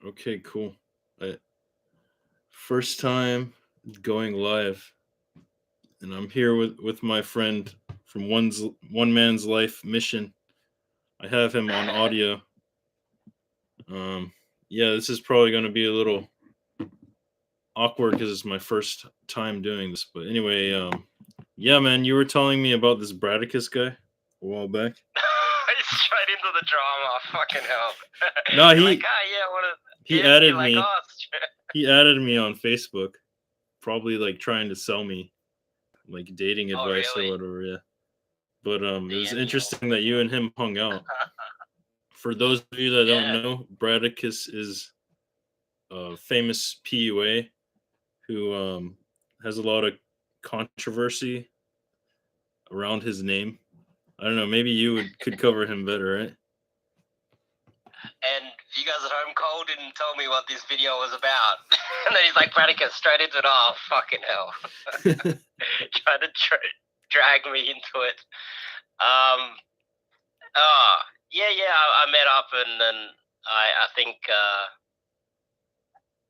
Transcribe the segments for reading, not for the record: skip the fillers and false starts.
Okay, cool. I, first time going live, and I'm here with my friend from One Man's Life Mission. I have him on audio. Um, yeah, this is probably going to be a little awkward because it's my first time doing this. But anyway, yeah, man, you were telling me about this Bradicus guy a while back. Straight into the drama. Fucking hell. No, You're like, yeah, what? he Yeah, you're added like, me. straight. He added me on Facebook, probably like trying to sell me like dating Oh, advice or really? whatever. Yeah, but it was DM you on interesting that you and him hung out. For those of you that don't Yeah. know, Bradicus is a famous PUA who has a lot of controversy around his name. I don't know. Maybe you could cover him better, right? And you guys at home, Cole didn't tell me what this video was about. And then he's like, Bradicus, straight into it. Oh, fucking hell. Trying to drag me into it. Yeah, I met up and then I think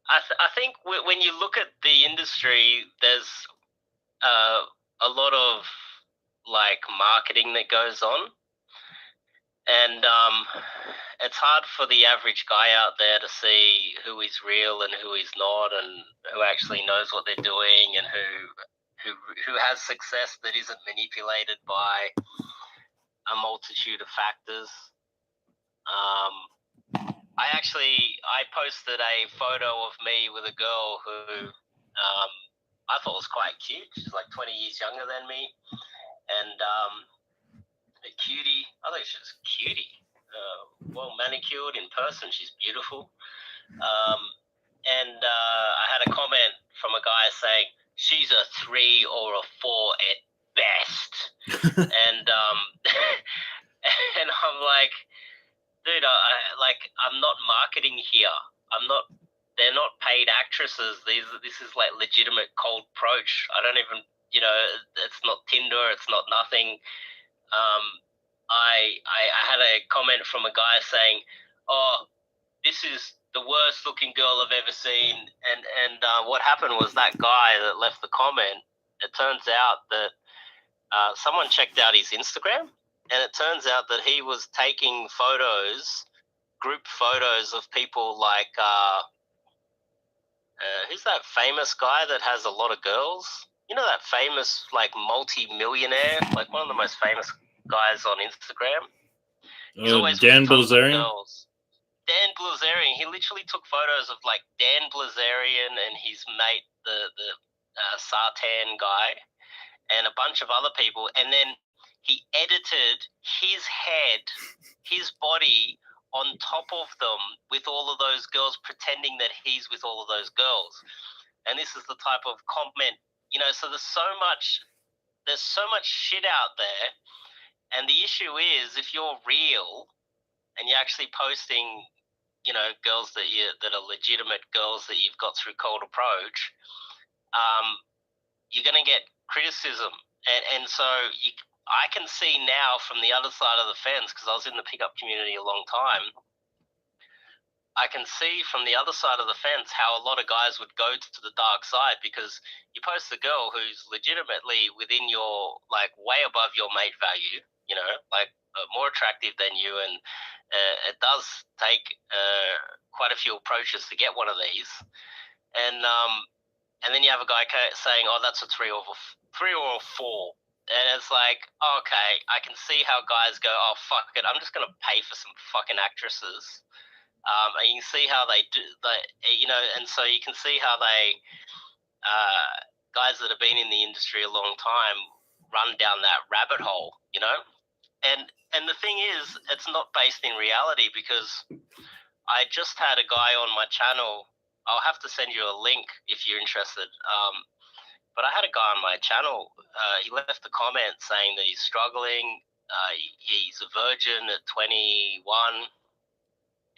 I think when you look at the industry, there's a lot of like marketing that goes on, and it's hard for the average guy out there to see who is real and who is not, and who actually knows what they're doing, and who has success that isn't manipulated by a multitude of factors. I posted a photo of me with a girl who I thought was quite cute. She's like 20 years younger than me, and a cutie. I think she's a cutie. Well manicured in person, she's beautiful. And I had a comment from a guy saying she's a 3 or a 4 at best, and and I'm like, dude, I'm not marketing here. I'm not. They're not paid actresses. This is like legitimate cold approach. I don't even, it's not Tinder. It's not nothing. I had a comment from a guy saying, "Oh, this is the worst looking girl I've ever seen." And what happened was that guy that left the comment. It turns out that someone checked out his Instagram, and it turns out that he was taking photos, group photos of people like who's that famous guy that has a lot of girls? You know that famous like multi-millionaire, like one of the most famous guys on Instagram. He's always with Dan tons of Bilzerian. girls. Dan Bilzerian. He literally took photos of like Dan Bilzerian and his mate, the Sartan guy, and a bunch of other people, and then he edited his head, his body on top of them with all of those girls, pretending that he's with all of those girls. And this is the type of comment, so there's so much shit out there. And the issue is, if you're real and you're actually posting, girls that are legitimate girls that you've got through cold approach, you're going to get criticism. And so I can see now from the other side of the fence, because I was in the pickup community a long time, I can see from the other side of the fence how a lot of guys would go to the dark side, because you post a girl who's legitimately within your, like, way above your mate value, like more attractive than you, and it does take quite a few approaches to get one of these, and then you have a guy saying, "Oh, that's a 3 or a 4." And it's like, okay, I can see how guys go, "Oh, fuck it, I'm just going to pay for some fucking actresses." And you can see how they do, and so you can see how they, guys that have been in the industry a long time, run down that rabbit hole, And the thing is, it's not based in reality, because I just had a guy on my channel. I'll have to send you a link if you're interested. But I had a guy on my channel. He left a comment saying that he's struggling. He's a virgin at 21.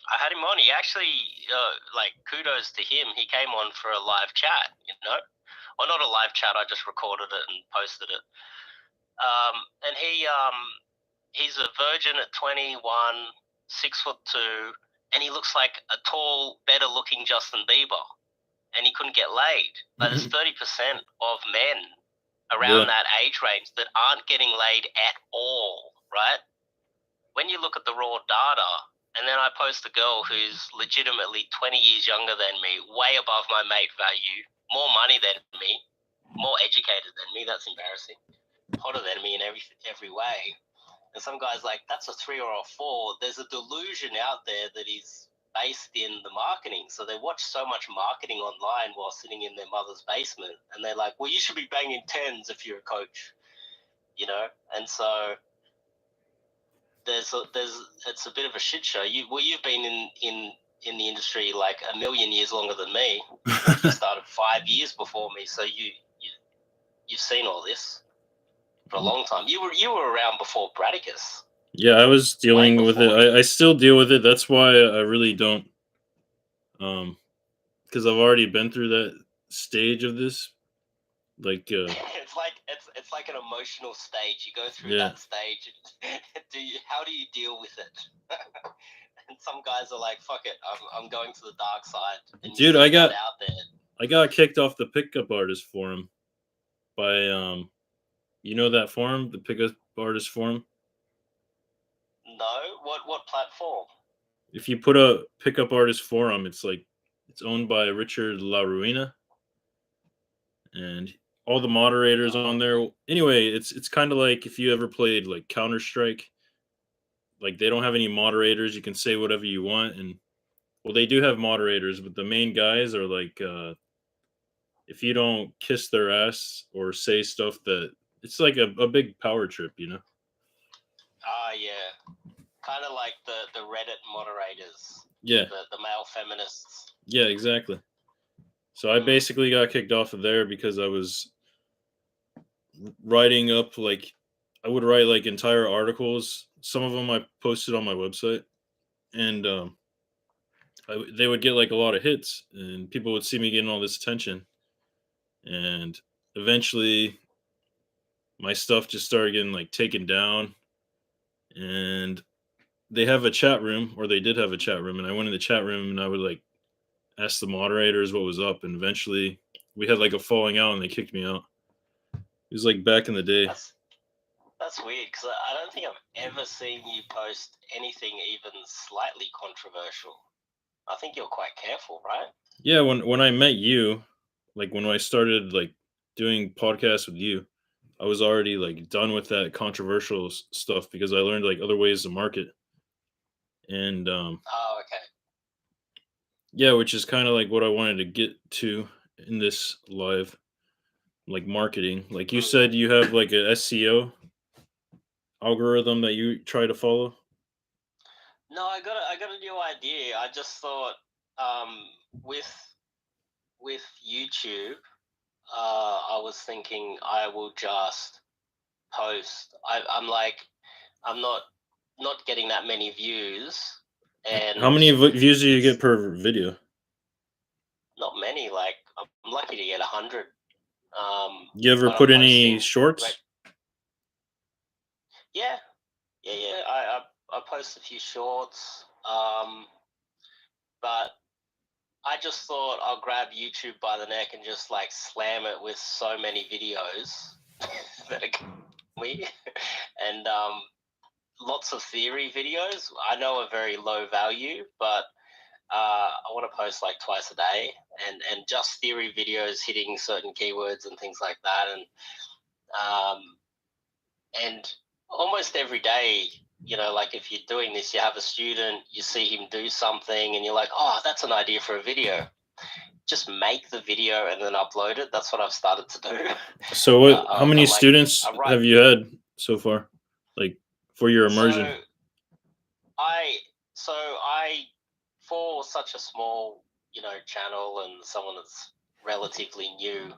I had him on. He actually, kudos to him. He came on for a live chat, Or not a live chat. I just recorded it and posted it. And he's a virgin at 21, 6'2", and he looks like a tall, better-looking Justin Bieber, and he couldn't get laid. Like there's 30% of men around that age range that aren't getting laid at all, right? When you look at the raw data, and then I post a girl who's legitimately 20 years younger than me, way above my mate value, more money than me, more educated than me, that's embarrassing, hotter than me in every way. And some guy's like, that's a 3 or a 4. There's a delusion out there that is based in the marketing. So they watch so much marketing online while sitting in their mother's basement. And they're like, well, you should be banging 10s if you're a coach, you know? And so it's a bit of a shit show. You've been in the industry like a million years longer than me. You started 5 years before me. So you've seen all this for a long time. You were around before Bradicus. Yeah, I was dealing with it. I still deal with it. That's why I really don't, because I've already been through that stage of this. Like, it's like an emotional stage. You go through that stage. How do you deal with it? And some guys are like, "Fuck it, I'm going to the dark side." And dude, I got out there. I got kicked off the pickup artist forum by you know that forum, the pickup artist forum. No, what platform? If you put a pickup artist forum, it's owned by Richard La Ruina, and all the moderators on there. Anyway, it's kind of like if you ever played like Counter-Strike. Like they don't have any moderators. You can say whatever you want, and well, they do have moderators, but the main guys are like, if you don't kiss their ass or say stuff that it's like a big power trip, you know? Yeah. Kind of like the Reddit moderators. Yeah. The male feminists. Yeah, exactly. So I basically got kicked off of there because I was writing up like I would write like entire articles. Some of them I posted on my website, and they would get like a lot of hits, and people would see me getting all this attention, and eventually my stuff just started getting like taken down, and they have a chat room, or they did have a chat room, and I went in the chat room and I would like ask the moderators what was up, and eventually we had like a falling out and they kicked me out. It was like back in the day. That's weird, because I don't think I've ever seen you post anything even slightly controversial. I think you're quite careful, right? Yeah, when I met you, like when I started like doing podcasts with you, I was already like done with that controversial stuff because I learned like other ways to market. And oh, okay. Yeah, which is kind of like what I wanted to get to in this live, like marketing. Like you said, you have like a SEO algorithm that you try to follow. No, I got a new idea. I just thought with YouTube, I was thinking I will just post. I'm not getting that many views. And how many views do you get per video? Not many. Like I'm lucky to get 100. You ever put any shorts? Yeah. I post a few shorts. But I just thought I'll grab YouTube by the neck and just like slam it with so many videos that are me, and lots of theory videos. I know are very low value, but I want to post like twice a day, and just theory videos hitting certain keywords and things like that, and almost every day, like if you're doing this, you have a student, you see him do something, and you're like, oh, that's an idea for a video. Just make the video and then upload it. That's what I've started to do. So what? How many students have you had so far, like for your immersion? So I, for such a small, channel and someone that's relatively new,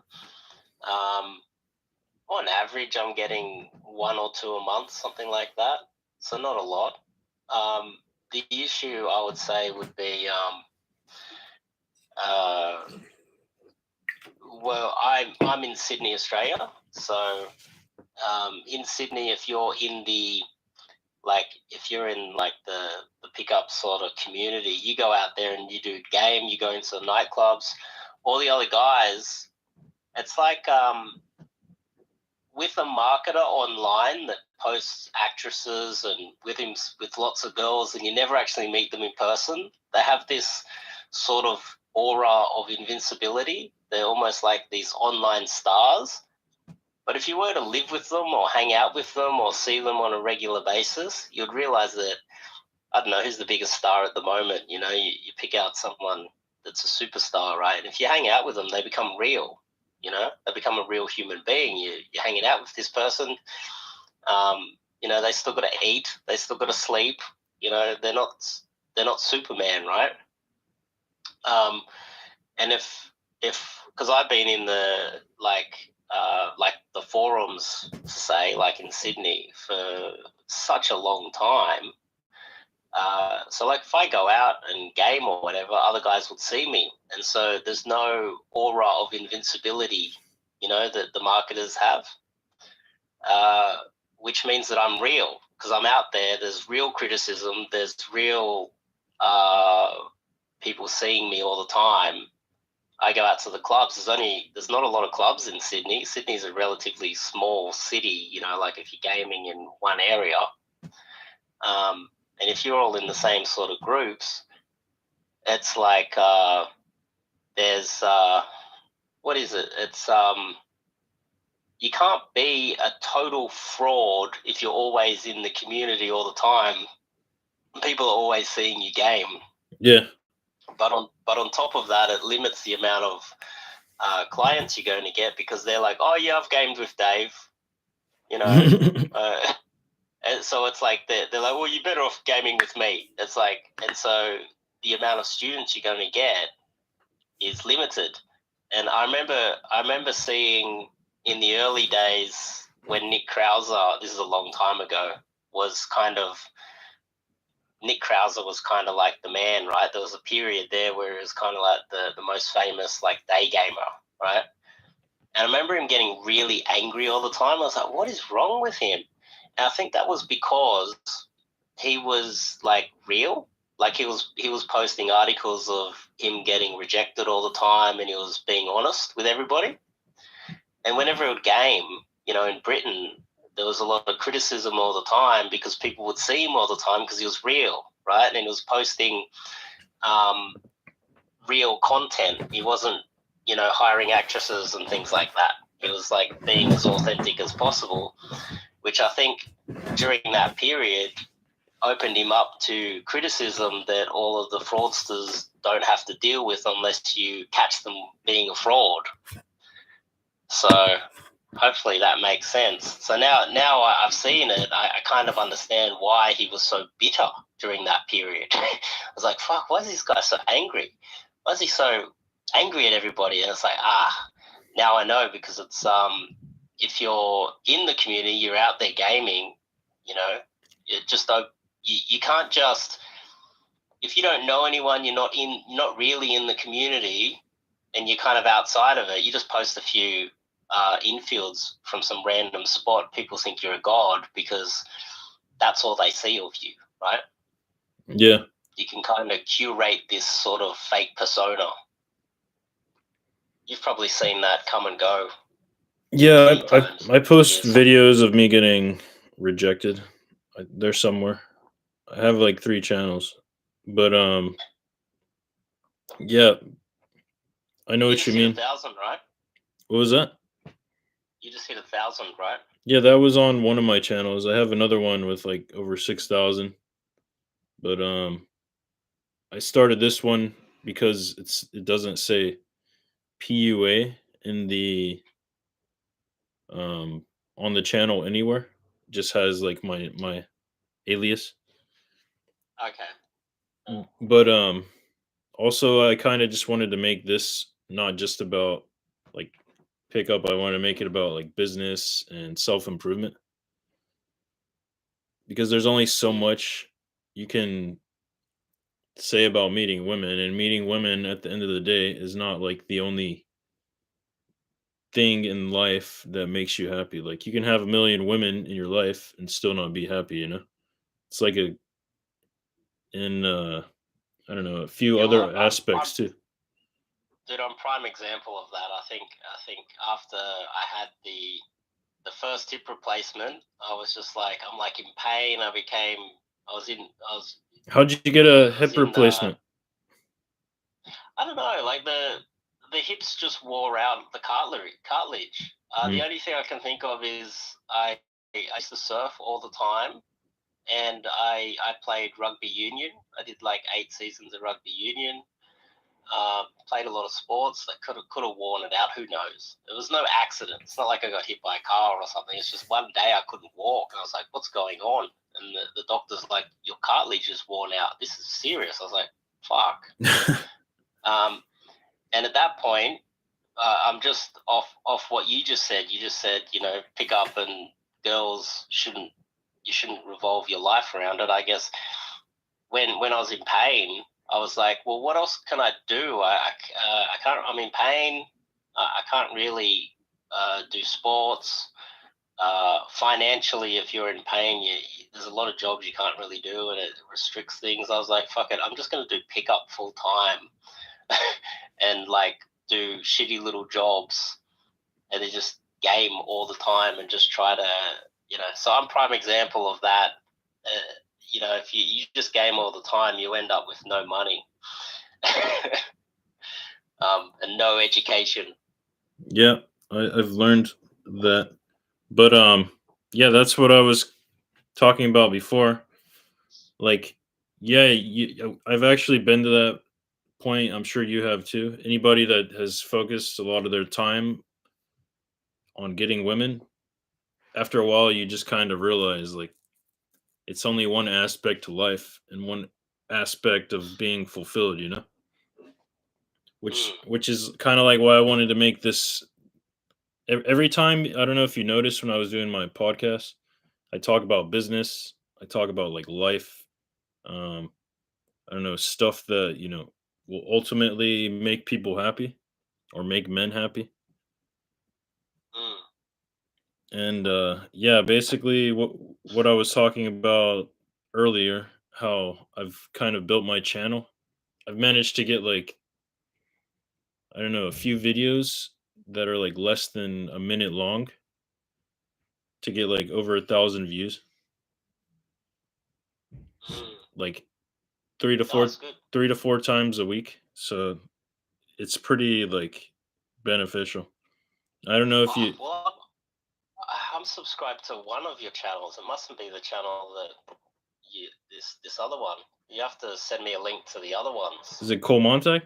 on average, I'm getting 1 or 2 a month, something like that. So not a lot. The issue I would say would be, well, I'm in Sydney, Australia. So in Sydney, if you're in the like if you're in like the pickup sort of community, you go out there and you do game, you go into the nightclubs, all the other guys, it's like with a marketer online that posts actresses and with lots of girls, and you never actually meet them in person, they have this sort of aura of invincibility. They're almost like these online stars. But if you were to live with them or hang out with them or see them on a regular basis, you'd realize that, I don't know, who's the biggest star at the moment? You know, you pick out someone that's a superstar, right? And if you hang out with them, they become real. You know, they become a real human being. You're hanging out with this person. You know, they still got to eat. They still got to sleep. You know, they're not Superman, right? And if because I've been in the like the forums, say, like in Sydney for such a long time. So like if I go out and game or whatever, other guys would see me. And so there's no aura of invincibility, you know, that the marketers have, which means that I'm real because I'm out there. There's real criticism. There's real people seeing me all the time. I go out to the clubs. There's not a lot of clubs in Sydney. Sydney's a relatively small city, you know, like if you're gaming in one area. And if you're all in the same sort of groups, it's like there's what is it? It's you can't be a total fraud if you're always in the community all the time. People are always seeing you game. Yeah. But on top of that, it limits the amount of clients you're going to get because they're like, oh yeah, I've gamed with Dave, you know. And so it's like they're like, well, you're better off gaming with me. It's like, and so the amount of students you're going to get is limited. And I remember seeing in the early days when Nick Krauser, this is a long time ago, Nick Krauser was kind of like the man, right? There was a period there where it was kind of like the most famous like day gamer, right? And I remember him getting really angry all the time. I was like, what is wrong with him? And I think that was because he was like real. Like he was posting articles of him getting rejected all the time, and he was being honest with everybody. And whenever he would game, you know, in Britain, there was a lot of criticism all the time because people would see him all the time because he was real, right? And he was posting real content. He wasn't, you know, hiring actresses and things like that. He was like being as authentic as possible, which I think during that period opened him up to criticism that all of the fraudsters don't have to deal with unless you catch them being a fraud. So hopefully that makes sense. So now I've seen it. I kind of understand why he was so bitter during that period. I was like, fuck, why is this guy so angry? Why is he so angry at everybody? And it's like, now I know, because it's if you're in the community, you're out there gaming, you know, you can't just, if you don't know anyone, you're not really in the community, and you're kind of outside of it, you just post a few infields from some random spot, people think you're a god because that's all they see of you, right? Yeah. You can kind of curate this sort of fake persona. You've probably seen that come and go. Yeah, many times. I post Yes. videos of me getting rejected. They're somewhere. I have like 3 channels. But yeah, I know You what just you hit mean. 1,000, right? What was that? You just hit 1,000, right? Yeah, that was on one of my channels. I have another one with like over 6,000. But I started this one because it doesn't say PUA in the on the channel anywhere. It just has like my alias. Okay. But also I kind of just wanted to make this not just about like pickup. I want to make it about like business and self-improvement, because there's only so much you can say about meeting women, and meeting women at the end of the day is not like the only thing in life that makes you happy. Like you can have a million women in your life and still not be happy, you know? It's like a in I don't know, a few Yeah, well, other aspects too. dude, I'm prime example of that. I think after I had the first hip replacement, I was just like, I'm like in pain. I was How'd you get a I was hip in replacement? I don't know, like the hips just wore out the cartilage. The Mm. only thing I can think of is I used to surf all the time, and I played rugby union. I did like 8 seasons of rugby union. Played a lot of sports that could have worn it out. Who knows? There was no accident. It's not like I got hit by a car or something. It's just one day I couldn't walk. I was like, "What's going on?" And the doctor's like, "Your cartilage is worn out. This is serious." I was like, "Fuck." Um, and at that point, I'm just off what you just said. You just said, pick up and girls you shouldn't revolve your life around it. I guess when I was in pain, I was like, well, what else can I do? I can't. I'm in pain. I can't really do sports. Financially, if you're in pain, there's a lot of jobs you can't really do, and it restricts things. I was like, fuck it. I'm just going to do pickup full time, and like do shitty little jobs, and then just game all the time and just try to, So I'm prime example of that. If you just game all the time, you end up with no money and no education. Yeah, I've learned that. But yeah, that's what I was talking about before. Like, yeah, I've actually been to that point. I'm sure you have too. Anybody that has focused a lot of their time on getting women, after a while, you just kind of realize like it's only one aspect to life and one aspect of being fulfilled. Mm, Which is kind of like why I wanted to make this. Every time, I don't know if you noticed when I was doing my podcast, I talk about business. I talk about like life. Um, I don't know, stuff that will ultimately make people happy or make men happy. mm, And yeah, basically what I was talking about earlier, how I've kind of built my channel. I've managed to get like, I don't know, a few videos that are like less than a minute long to get like over 1,000 views, mm. like three to Oh, four it's good. 3 to 4 times a week. So it's pretty like beneficial. I don't know if Oh, you. well, I'm subscribed to one of your channels. It mustn't be the channel that this other one. You have to send me a link to the other ones. Is it Cole Monte?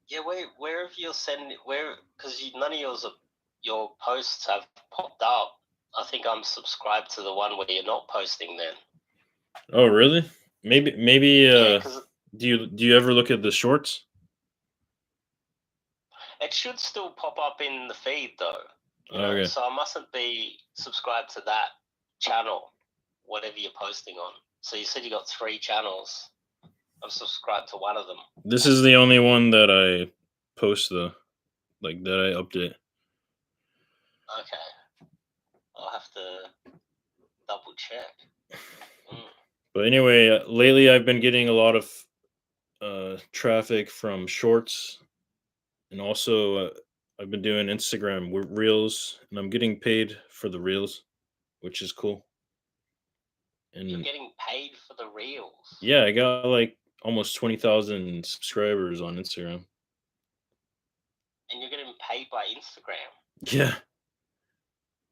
Yeah, where have you because none of your posts have popped up. I think I'm subscribed to the one where you're not posting then. Oh, really? Maybe. Yeah, because Do you ever look at the shorts? it should still pop up in the feed though. Okay. So I mustn't be subscribed to that channel, whatever you're posting on. So you said you got 3 channels. I'm subscribed to one of them. This is the only one that I post though, like that I update. Okay, I'll have to double check. Mm. But anyway, lately I've been getting a lot of traffic from shorts, and also I've been doing Instagram reels, and I'm getting paid for the reels, which is cool. You're And getting paid for the reels. yeah, I got like almost 20,000 subscribers on Instagram. And you're getting paid by Instagram. Yeah.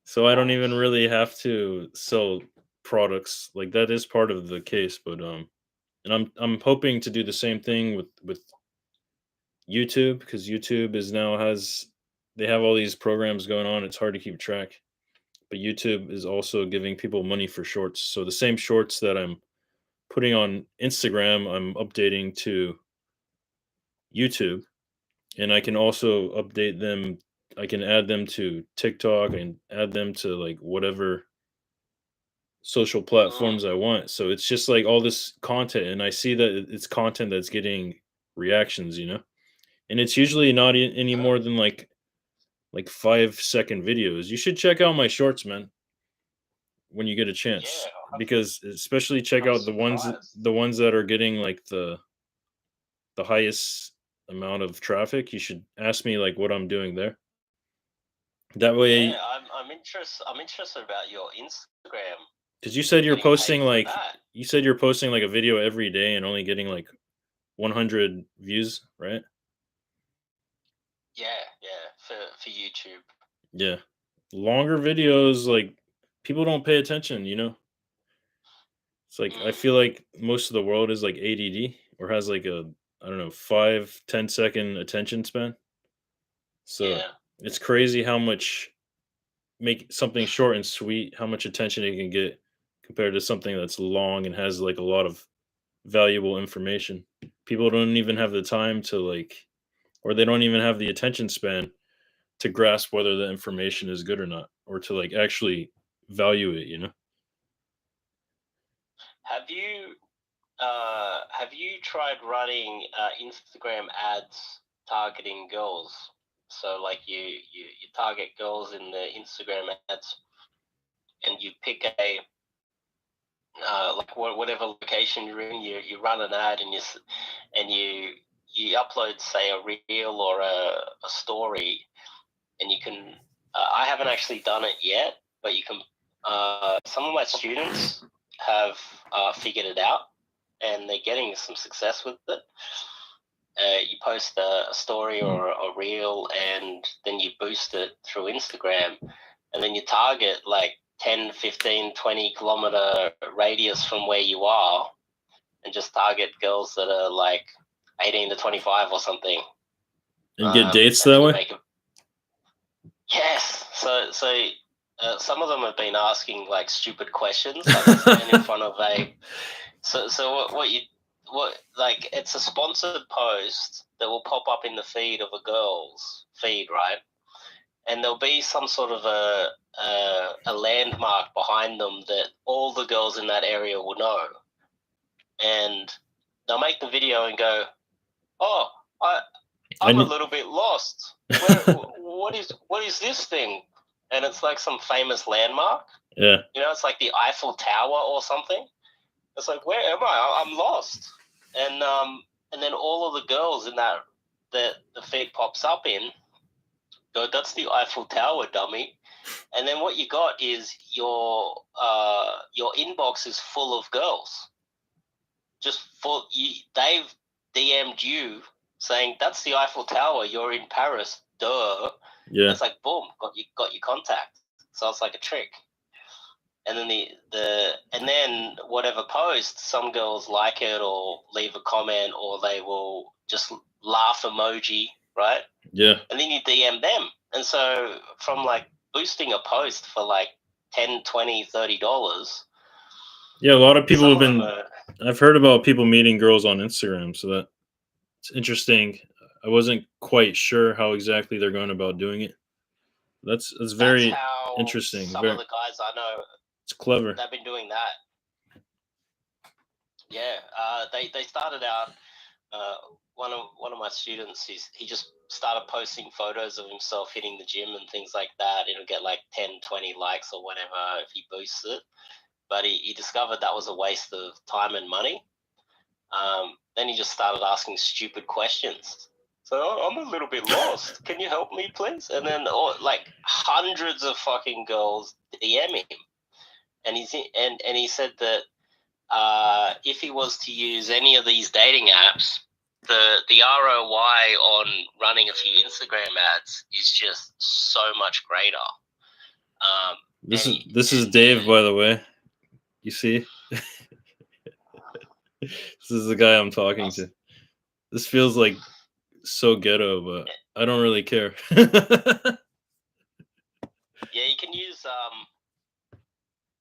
So I don't Nice. even really have to sell products. Like that is part of the case, but and I'm hoping to do the same thing with YouTube, because YouTube is now has they have all these programs going on. It's hard to keep track. But YouTube is also giving people money for shorts. So the same shorts that I'm putting on Instagram, I'm updating to YouTube, and I can also update them. I can add them to TikTok and add them to like whatever social Mm. platforms I want. So it's just like all this content, and I see that it's content that's getting reactions, and it's usually not any Mm. more than like 5-second videos. You should check out my shorts, man. when you get a chance, Yeah, because especially check I'm out surprised. the ones that are getting like the highest amount of traffic. You should ask me like what I'm doing there. That Yeah, way, I'm interested about your Instagram because you said you're getting posting paid for like that. a video every day and only getting like 100 views, right? Yeah, yeah, for YouTube. Yeah. Longer videos, like people don't pay attention, you know? It's like I Mm, feel like most of the world is like ADD or has like a, I don't know, 5-10 second attention span. So yeah. it's crazy how much make something short and sweet, how much attention it can get compared to something that's long and has like a lot of valuable information. People don't even have the time to like, or they don't even have the attention span to grasp whether the information is good or not, or to like actually value it, you know? Have you have you tried running Instagram ads targeting girls? So like you target girls in the Instagram ads, and you pick a like whatever location you're in, you run an ad, and and you upload, say, a reel or a story, and you can. I haven't actually done it yet, but you can. Some of my students have figured it out, and they're getting some success with it. You post a story or a reel, and then you boost it through Instagram, and then you target like 10, 15, 20 kilometer radius from where you are, and just target girls that are like 18 to 25 or something. And get dates And that then you way. make a yes. So some of them have been asking like stupid questions. Like they stand in front of a so what like it's a sponsored post that will pop up in the feed of a girl's feed, right? And there'll be some sort of a landmark behind them that all the girls in that area will know, and they'll make the video and go, "Oh, I I I'm a need, little bit lost. What is this thing?" And it's like some famous landmark. yeah, It's like the Eiffel Tower or something. It's like, where am I? I'm lost. And then all of the girls in that the feed pops up in go, "That's the Eiffel Tower, dummy." And then what you got is your inbox is full of girls, just full. They've DM'd you saying, "That's the Eiffel Tower. You're in Paris, duh." And yeah. it's like, boom, got your contact. So it's like a trick. And then and then whatever post, some girls like it or leave a comment, or they will just laugh emoji, right? Yeah. And then you DM them. And so from like boosting a post for like 10, 20, $30, Yeah, a lot of people some have of them been are I've heard about people meeting girls on Instagram, so that it's interesting. I wasn't quite sure how exactly they're going about doing it. That's that's very how interesting. some of Very the guys I know, it's clever. they've been doing that. Yeah, they started out. Uh, one of my students, he just started posting photos of himself hitting the gym and things like that. It'll get like 10, 20 likes or whatever if he boosts it. But he discovered that was a waste of time and money. Then he just started asking stupid questions. So, "Oh, I'm a little bit lost. Can you help me, please?" And then like hundreds of fucking girls DM him, and he said that if he was to use any of these dating apps, the ROI on running a few Instagram ads is just so much greater. This And is he this is and Dave, by the way. You see, this is the guy I'm talking to. This feels like so ghetto, but I don't really care. yeah, you can use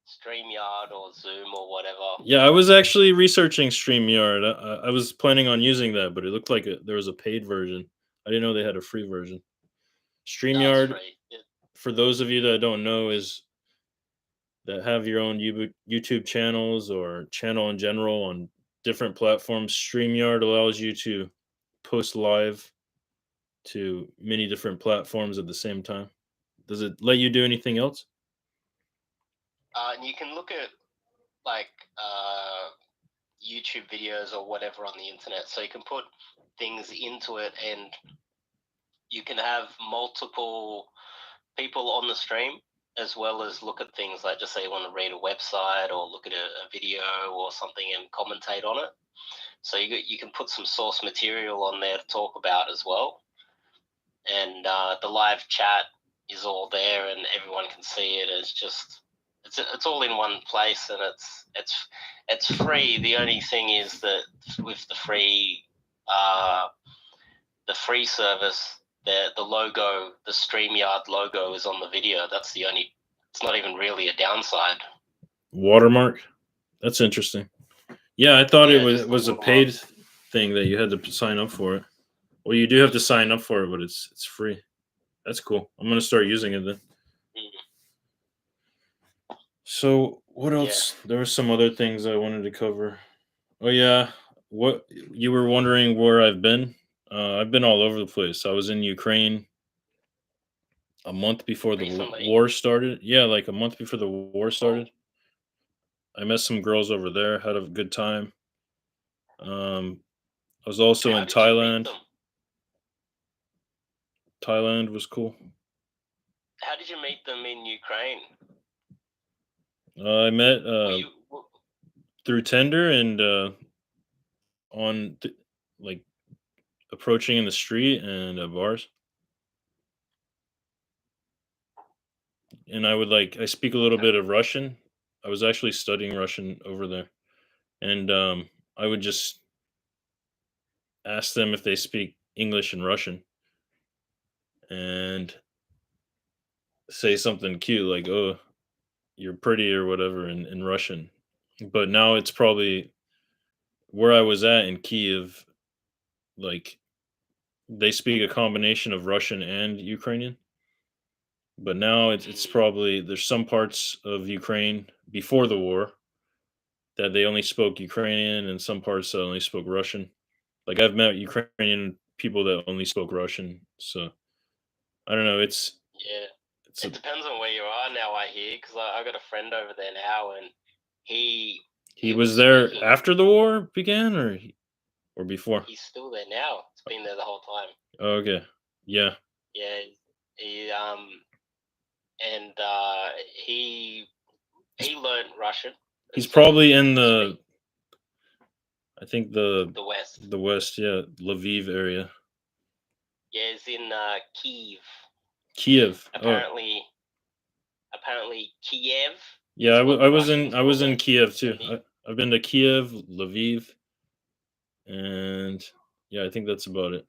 StreamYard or Zoom or whatever. Yeah, I was actually researching StreamYard. I was planning on using that, but it looked like there was a paid version. I didn't know they had a free version. No, it's StreamYard, free. for those of you that don't know, is that have your own YouTube channels or channel in general on different platforms. StreamYard allows you to post live to many different platforms at the same time. Does it let you do anything else? And you can look at like YouTube videos or whatever on the internet. So you can put things into it, and you can have multiple people on the stream, as well as look at things like, just say you want to read a website or look at a video or something and commentate on it. So you can put some source material on there to talk about as well. And the live chat is all there, and everyone can see it. It's all in one place, and it's free. The only thing is that with the free service, the logo, the StreamYard logo is on the video. That's the only. It's not even really a downside. Watermark. That's interesting. Yeah, I thought Yeah, it was a paid thing that you had to sign up for it. Well, you do have to sign up for it, but it's free. That's cool. I'm gonna start using it then. So what else? There were some other things I wanted to cover. Oh yeah, what you were wondering where I've been? I've been all over the place. I was in Ukraine a month before the Recently? war started. Yeah, like a month before the war started. I met some girls over there. Had a good time. I was also How in did you meet Thailand. them? Thailand was cool. How did you meet them in Ukraine? I met Were through Tinder and on like approaching in the street and bars. And I speak a little bit of Russian. I was actually studying Russian over there, and I would just ask them if they speak English and Russian, and say something cute like "Oh, you're pretty" or whatever in Russian. But now it's probably where I was at in Kiev. Like they speak a combination of Russian and Ukrainian. But now it's probably there's some parts of Ukraine before the war that they only spoke Ukrainian, and some parts that only spoke Russian. Like I've met Ukrainian people that only spoke Russian, so I don't know. It's it depends on where you are now. I hear, because I got a friend over there now, and he was there after the war began, or before. He's still there now. It's been there the whole time. Oh, okay, yeah, Yeah, he and he learned Russian. He's probably in I think the west. The west, yeah, Lviv area. Yeah, it's in Kiev. Kiev. Apparently Kiev. Yeah, I was in Kiev too. I've been to Kiev, Lviv, and yeah, I think that's about it.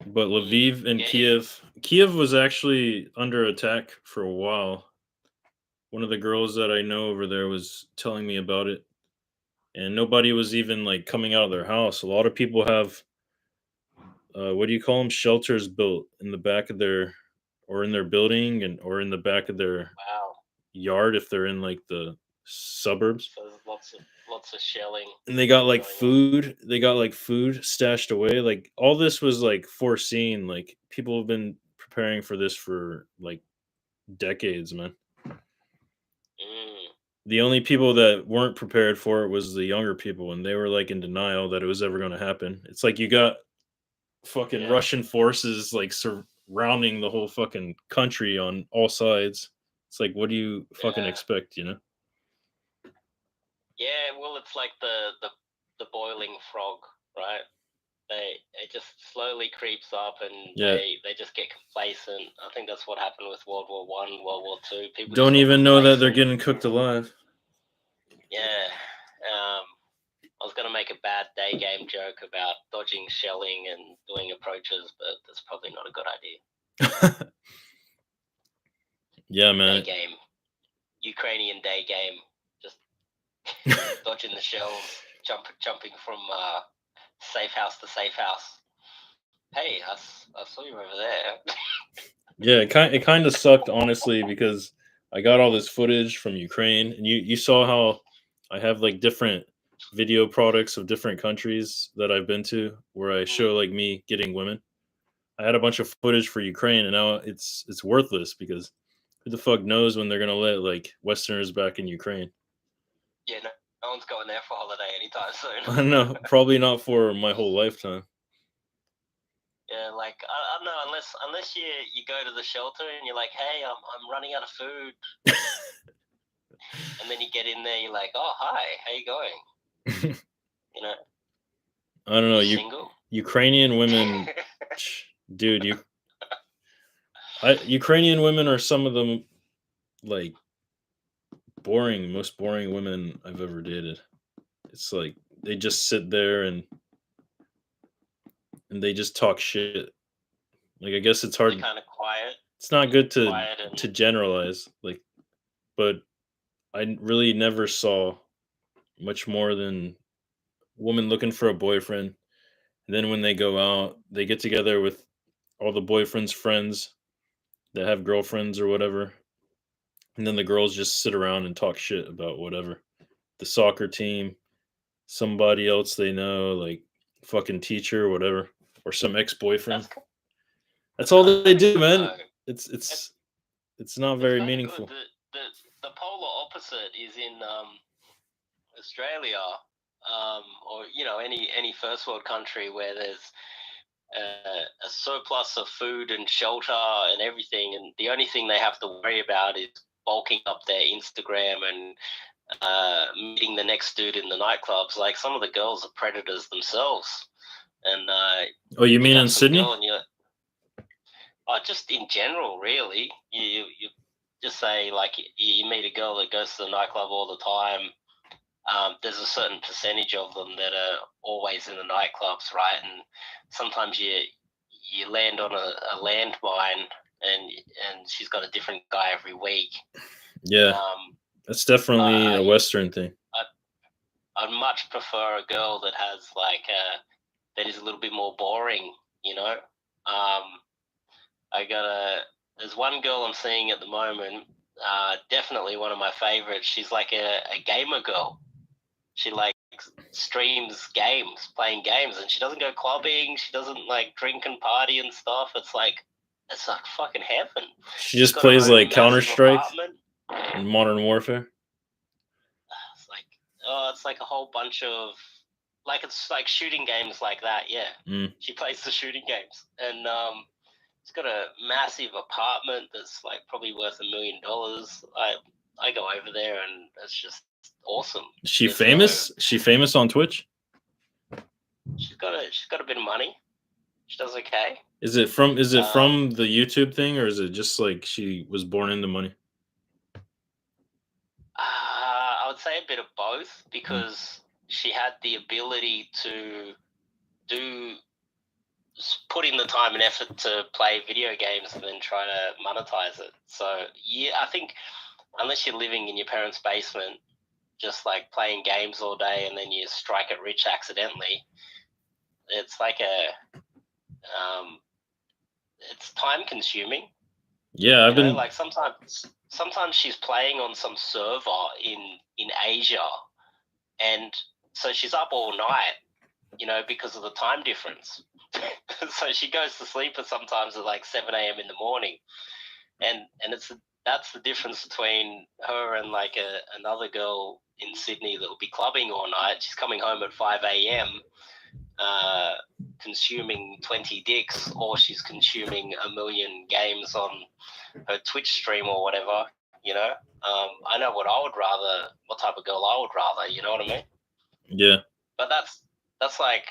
But Lviv and Kiev was actually under attack for a while. One of the girls that I know over there was telling me about it, and nobody was even like coming out of their house. A lot of people have what do you call them? Shelters built in the back of their or in their building or in the back of their yard if they're in like the suburbs. So there's lots of shelling. And they got like food. They got like food stashed away. Like all this was like foreseen. Like people have been preparing for this for like decades, man. The only people that weren't prepared for it was the younger people, and they were like in denial that it was ever going to happen. It's like you got fucking Russian forces like surrounding the whole fucking country on all sides. It's like, what do you fucking expect, you know? Yeah, well, it's like the boiling frog, right? It just slowly creeps up, and they just get complacent. I think that's what happened with World War One, World War Two. People don't even know that they're getting cooked alive. Yeah. I was going to make a bad day game joke about dodging shelling and doing approaches, but that's probably not a good idea. Yeah, man. Day game. Ukrainian day game. Just dodging the shells, jumping from safe house to safe house. Hey, I saw you over there. Yeah, it kind of sucked, honestly, because I got all this footage from Ukraine, and you saw how I have like different video products of different countries that I've been to where I show like me getting women. I had a bunch of footage for Ukraine, and now it's worthless because Who the fuck knows when they're gonna let like Westerners back in Ukraine? Yeah, no one's going there for holiday anytime I soon. don't know. Probably not for my whole lifetime. Yeah, like I don't know, unless you go to the shelter and you're like, hey, I'm running out of food, and then you get in there, you're like, oh hi, how you going? You know, I don't know. you single? Ukrainian women, dude. Ukrainian women are some of the like most boring women I've ever dated. It's like they just sit there and they just talk shit. Like I guess it's They're hard. kind of quiet, It's not good quiet, and to generalize. Like, but I really never saw much more than a woman looking for a boyfriend. And then when they go out, they get together with all the boyfriend's friends that have girlfriends or whatever. And then the girls just sit around and talk shit about whatever. The soccer team, somebody else they know, like fucking teacher or whatever, or some ex-boyfriend. that's That's that's all kind they of do, good man. though. It's It's it's it's not it's very kind of good. meaningful. The polar opposite is in Australia, or any first world country where there's a surplus of food and shelter and everything, and the only thing they have to worry about is bulking up their Instagram and meeting the next dude in the nightclubs. Like some of the girls are predators themselves, and Oh, you you mean have in some Sydney? girl and you're just in general, really. You just say like you meet a girl that goes to the nightclub all the time. There's a certain percentage of them that are always in the nightclubs, right? And sometimes you land on a landmine, and she's got a different guy every week. Yeah, Um, that's definitely a I, Western thing. I'd much prefer a girl that has that is a little bit more boring, you know. I got there's one girl I'm seeing at the moment, definitely one of my favorites. She's like a gamer girl. She like streams games, playing games, and she doesn't go clubbing. She doesn't like drink and party and stuff. It's like fucking heaven. She She's just got her plays own like Counter massive Strike apartment. and Modern Warfare. It's like it's like a whole bunch of it's like shooting games like that. Yeah, Mm. she plays the shooting games, and she's got a massive apartment that's like probably worth $1 million. I go over there, and it's just awesome. Is she There's famous? Is she famous on Twitch? she's got a bit of money. She does okay. Is it from the YouTube thing, or is it just like she was born into money? I would say a bit of both, because she had the ability to put in the time and effort to play video games and then try to monetize it. So yeah, I think unless you're living in your parents' basement, just like playing games all day, and then you strike it rich accidentally, it's like it's time consuming. Yeah, I've been. Like sometimes she's playing on some server in Asia, and so she's up all night, because of the time difference. So she goes to sleep sometimes at like 7 a.m. in the morning, and that's the difference between her and like another girl in Sydney that will be clubbing all night. She's coming home at 5 a.m. Consuming 20 dicks, or she's consuming 1 million games on her Twitch stream or whatever. I know what type of girl I would rather. You know what I mean? Yeah. But that's like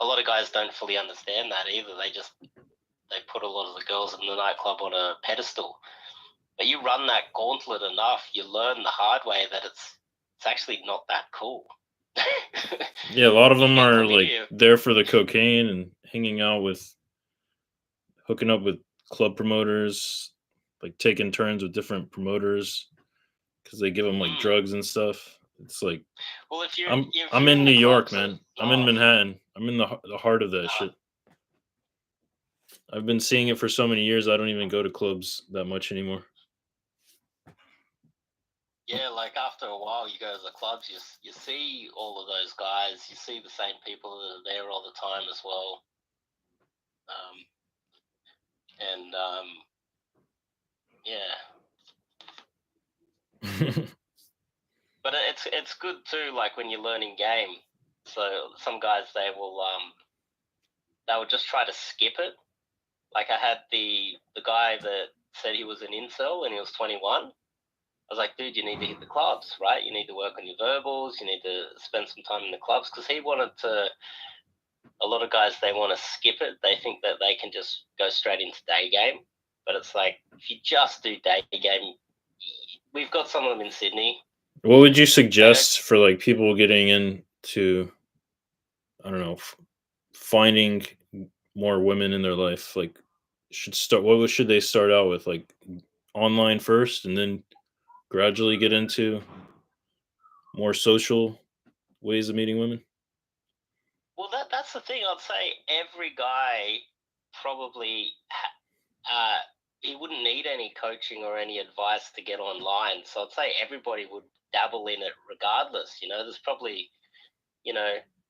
a lot of guys don't fully understand that either. They put a lot of the girls in the nightclub on a pedestal. But you run that gauntlet enough, you learn the hard way that it's actually not that cool. Yeah, a lot of them You get are like chlamydia. there for the cocaine and hanging out with, hooking up with club promoters, like taking turns with different promoters because they give them like drugs and stuff. It's like Well, if I'm you're in in New the York, clubs man. I'm in Manhattan. I'm in the heart of that shit. I've been seeing it for so many years. I don't even go to clubs that much anymore. yeah, like after a while, you go to the clubs, you see all of those guys, you see the same people that are there all the time as well. And yeah, But it's good too. Like when you're learning game, so some guys they will just try to skip it. Like I had the guy that said he was an incel and he was 21. I was like, dude, you need to hit the clubs, right? You need to work on your verbals. You need to spend some time in the clubs because he wanted to. A lot of guys they want to skip it. They think that they can just go straight into day game, but it's like if you just do day game, we've got some of them in Sydney. What would you suggest for like people getting into, I don't know, finding more women in their life? Like, should they start out with? Like online first, and then gradually get into more social ways of meeting women. Well, that's the thing. I'd say every guy probably he wouldn't need any coaching or any advice to get online. So I'd say everybody would dabble in it regardless. There's probably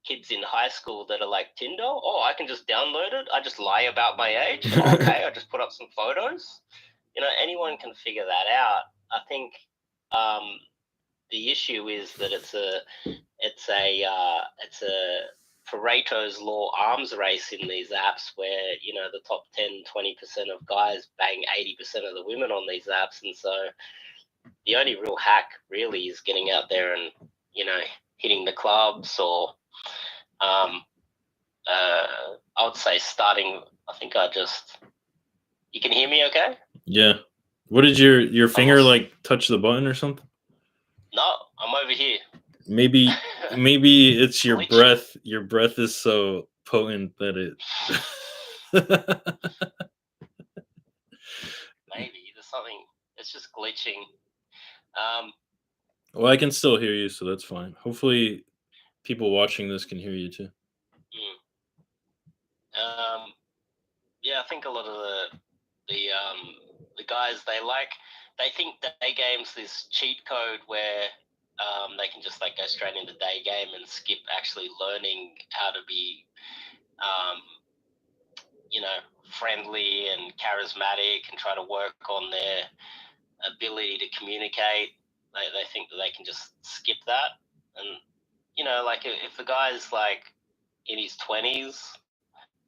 kids in high school that are like Tinder. Oh, I can just download it. I just lie about my age. Okay, I just put up some photos. Anyone can figure that out. I think the issue is that it's a Pareto's law arms race in these apps where the top 10-20% of guys bang 80% of the women on these apps, and so the only real hack really is getting out there and hitting the clubs or I would say starting. I think you can hear me okay? Yeah. What did your finger like touch the button or something? No, I'm over here. Maybe it's your breath. Your breath is so potent that it maybe there's something. It's just glitching. Well, I can still hear you, so that's fine. Hopefully, people watching this can hear you too. Yeah, I think a lot of the guys they think day game's this cheat code where they can just like go straight into day game and skip actually learning how to be friendly and charismatic and try to work on their ability to communicate. They think that they can just skip that, and like if the guy's like in his 20s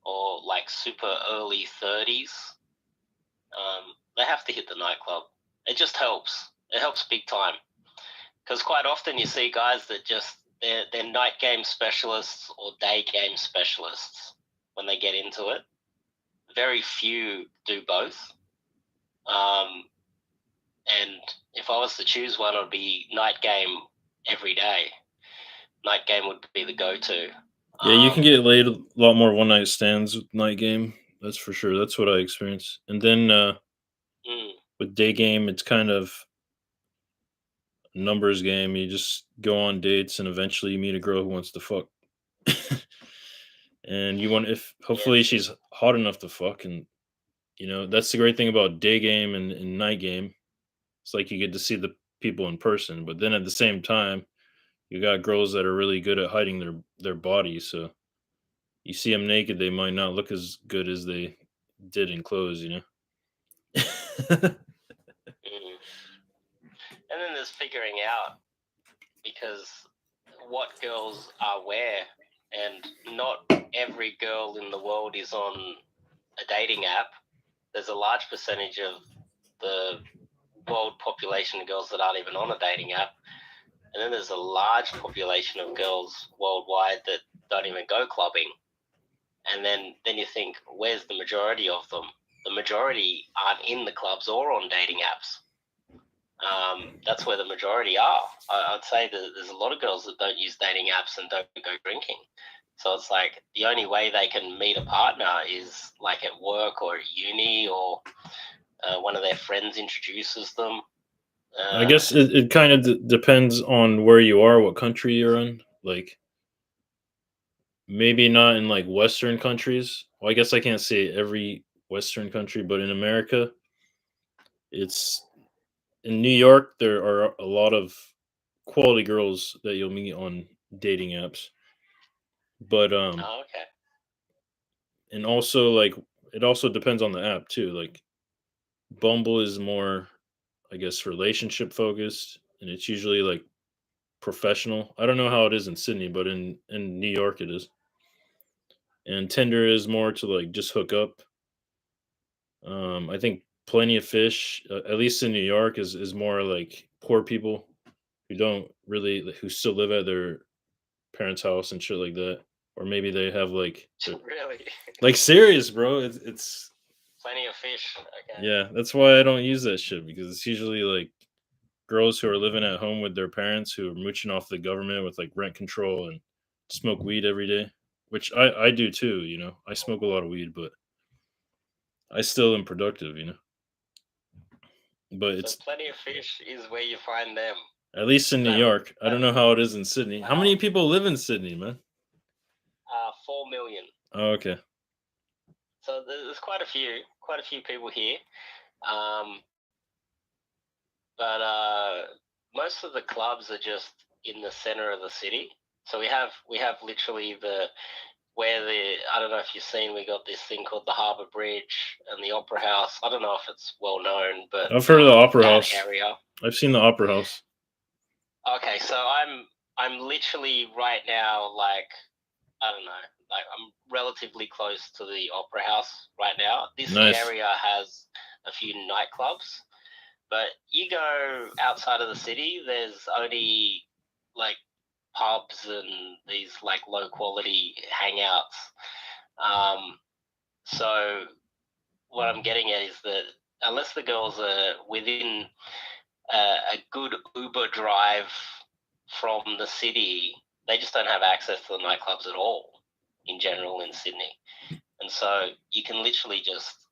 or like super early 30s, they have to hit the nightclub. It just helps. It helps big time. Because quite often you see guys that they're night game specialists or day game specialists when they get into it. Very few do both. And if I was to choose one, it would be night game every day. Night game would be the go-to. Yeah, you can get laid a lot more one night stands with night game. That's for sure. That's what I experienced. And then with day game, it's kind of a numbers game. You just go on dates, and eventually you meet a girl who wants to fuck. And hopefully she's hot enough to fuck. And that's the great thing about day game and night game. It's like you get to see the people in person, but then at the same time, you got girls that are really good at hiding their bodies. So you see them naked, they might not look as good as they did in clothes. And then there's figuring out, because what girls are where, and not every girl in the world is on a dating app. There's a large percentage of the world population of girls that aren't even on a dating app. And then there's a large population of girls worldwide that don't even go clubbing. And then you think, where's the majority of them? The majority aren't in the clubs or on dating apps. That's where the majority are. I'd say that there's a lot of girls that don't use dating apps and don't go drinking. So it's like the only way they can meet a partner is like at work or at uni, or one of their friends introduces them. I guess it kind of depends on where you are, what country you're in. Like, maybe not in like Western countries. Well, I guess I can't say every Western country, but in America, it's in New York. There are a lot of quality girls that you'll meet on dating apps. But okay. and also like it also depends on the app too. Like Bumble is more, I guess, relationship focused, and it's usually like professional. I don't know how it is in Sydney, but in New York it is. And Tinder is more to like just hook up. I think Plenty of Fish, at least in New York, is more like poor people who don't really who still live at their parents' house and shit like that, or maybe they have Really? like serious, bro. It's Plenty of fish. Okay. yeah. That's why I don't use that shit because it's usually like girls who are living at home with their parents who are mooching off the government with like rent control and smoke weed every day, which I do too. You know, I smoke a lot of weed, but I still am productive. You know, but So it's plenty of fish is where you find them. at least in New That, York. I that don't know how it is in Sydney. How wow. many people live in Sydney, man? 4 million. Oh, okay. So there's quite a few people here. Um, but most of the clubs are just in the center of the city. So we have literally the where the I don't know if you've seen, we got this thing called the Harbour Bridge and the Opera House. I don't know if it's well known, but I've heard of the Opera that House. area. I've seen the Opera House. Okay, so I'm literally right now, like, I don't know, like I'm relatively close to the Opera House right now. This Nice. area has a few nightclubs, but you go outside of the city, there's only like pubs and these like low quality hangouts. So what I'm getting at is that unless the girls are within a good Uber drive from the city, they just don't have access to the nightclubs at all in general in Sydney. And so you can literally just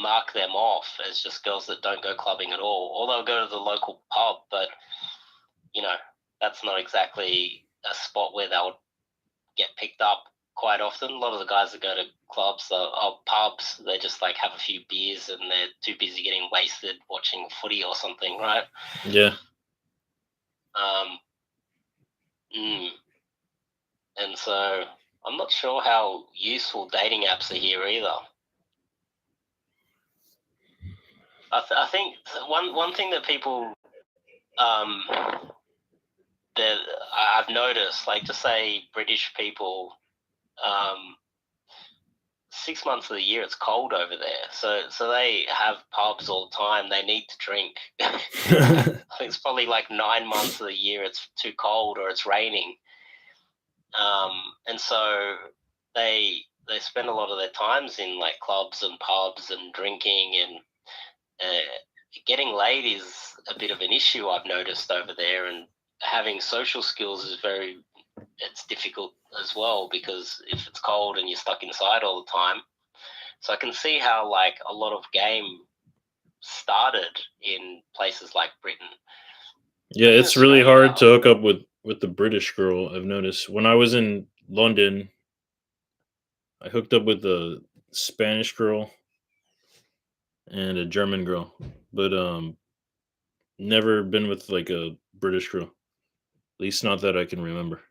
mark them off as just girls that don't go clubbing at all, or they'll go to the local pub, but you know that's not exactly a spot where they'll get picked up quite often. A lot of the guys that go to clubs or pubs, they just like have a few beers and they're too busy getting wasted watching footy or something, right? Yeah. Um, and so I'm not sure how useful dating apps are here either. I think one thing that people that I've noticed, like to say British people, 6 months of the year it's cold over there, so they have pubs all the time. They need to drink. I think it's probably like 9 months of the year it's too cold or it's raining, and so they spend a lot of their times in like clubs and pubs and drinking, and getting laid is a bit of an issue I've noticed over there, and having social skills is it's difficult as well because if it's cold and you're stuck inside all the time. So I can see how like a lot of game started in places like Britain. Yeah, But in it's really Australia, hard to hook up with the British girl. I've noticed when I was in London, I hooked up with a Spanish girl and a German girl, but never been with like a British girl. At least not that I can remember.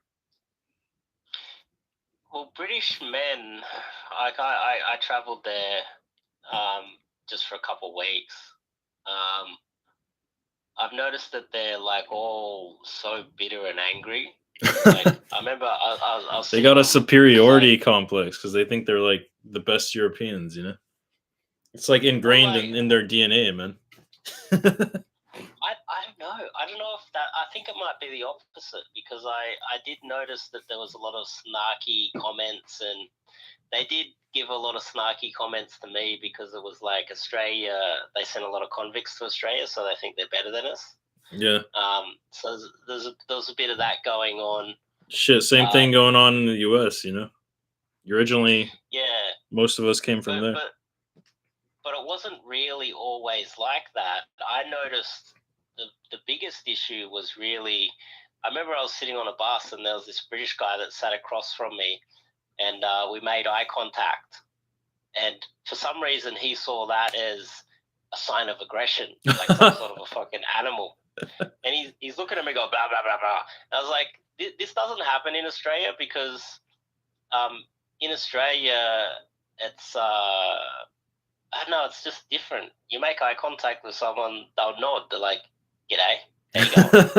well, British men, like I traveled there um, just for a couple of weeks. Um, I've noticed that they're like all so bitter and angry. Like I remember I was They sitting got a on because superiority complex because they think they're like the best Europeans. You know, it's like well, ingrained like in their DNA, man. I don't know. I don't know if that. I think it might be the opposite because I did notice that there was a lot of snarky comments, and they did give a lot of snarky comments to me because it was like Australia. They sent a lot of convicts to Australia, so they think they're better than us. Yeah. So there was a bit of that going on. Shit, same thing Um, going on in the U.S. You know, originally yeah, most of us came from but there. but it wasn't really always like that. I noticed the biggest issue was really. I remember I was sitting on a bus and there was this British guy that sat across from me, and we made eye contact. And for some reason, he saw that as a sign of aggression, like some sort of a fucking animal. And he's looking at me, go blah blah blah blah. And I was like, this doesn't happen in Australia because in Australia it's I don't know, it's just different. You make eye contact with someone, they'll nod. They're like, "G'day, how you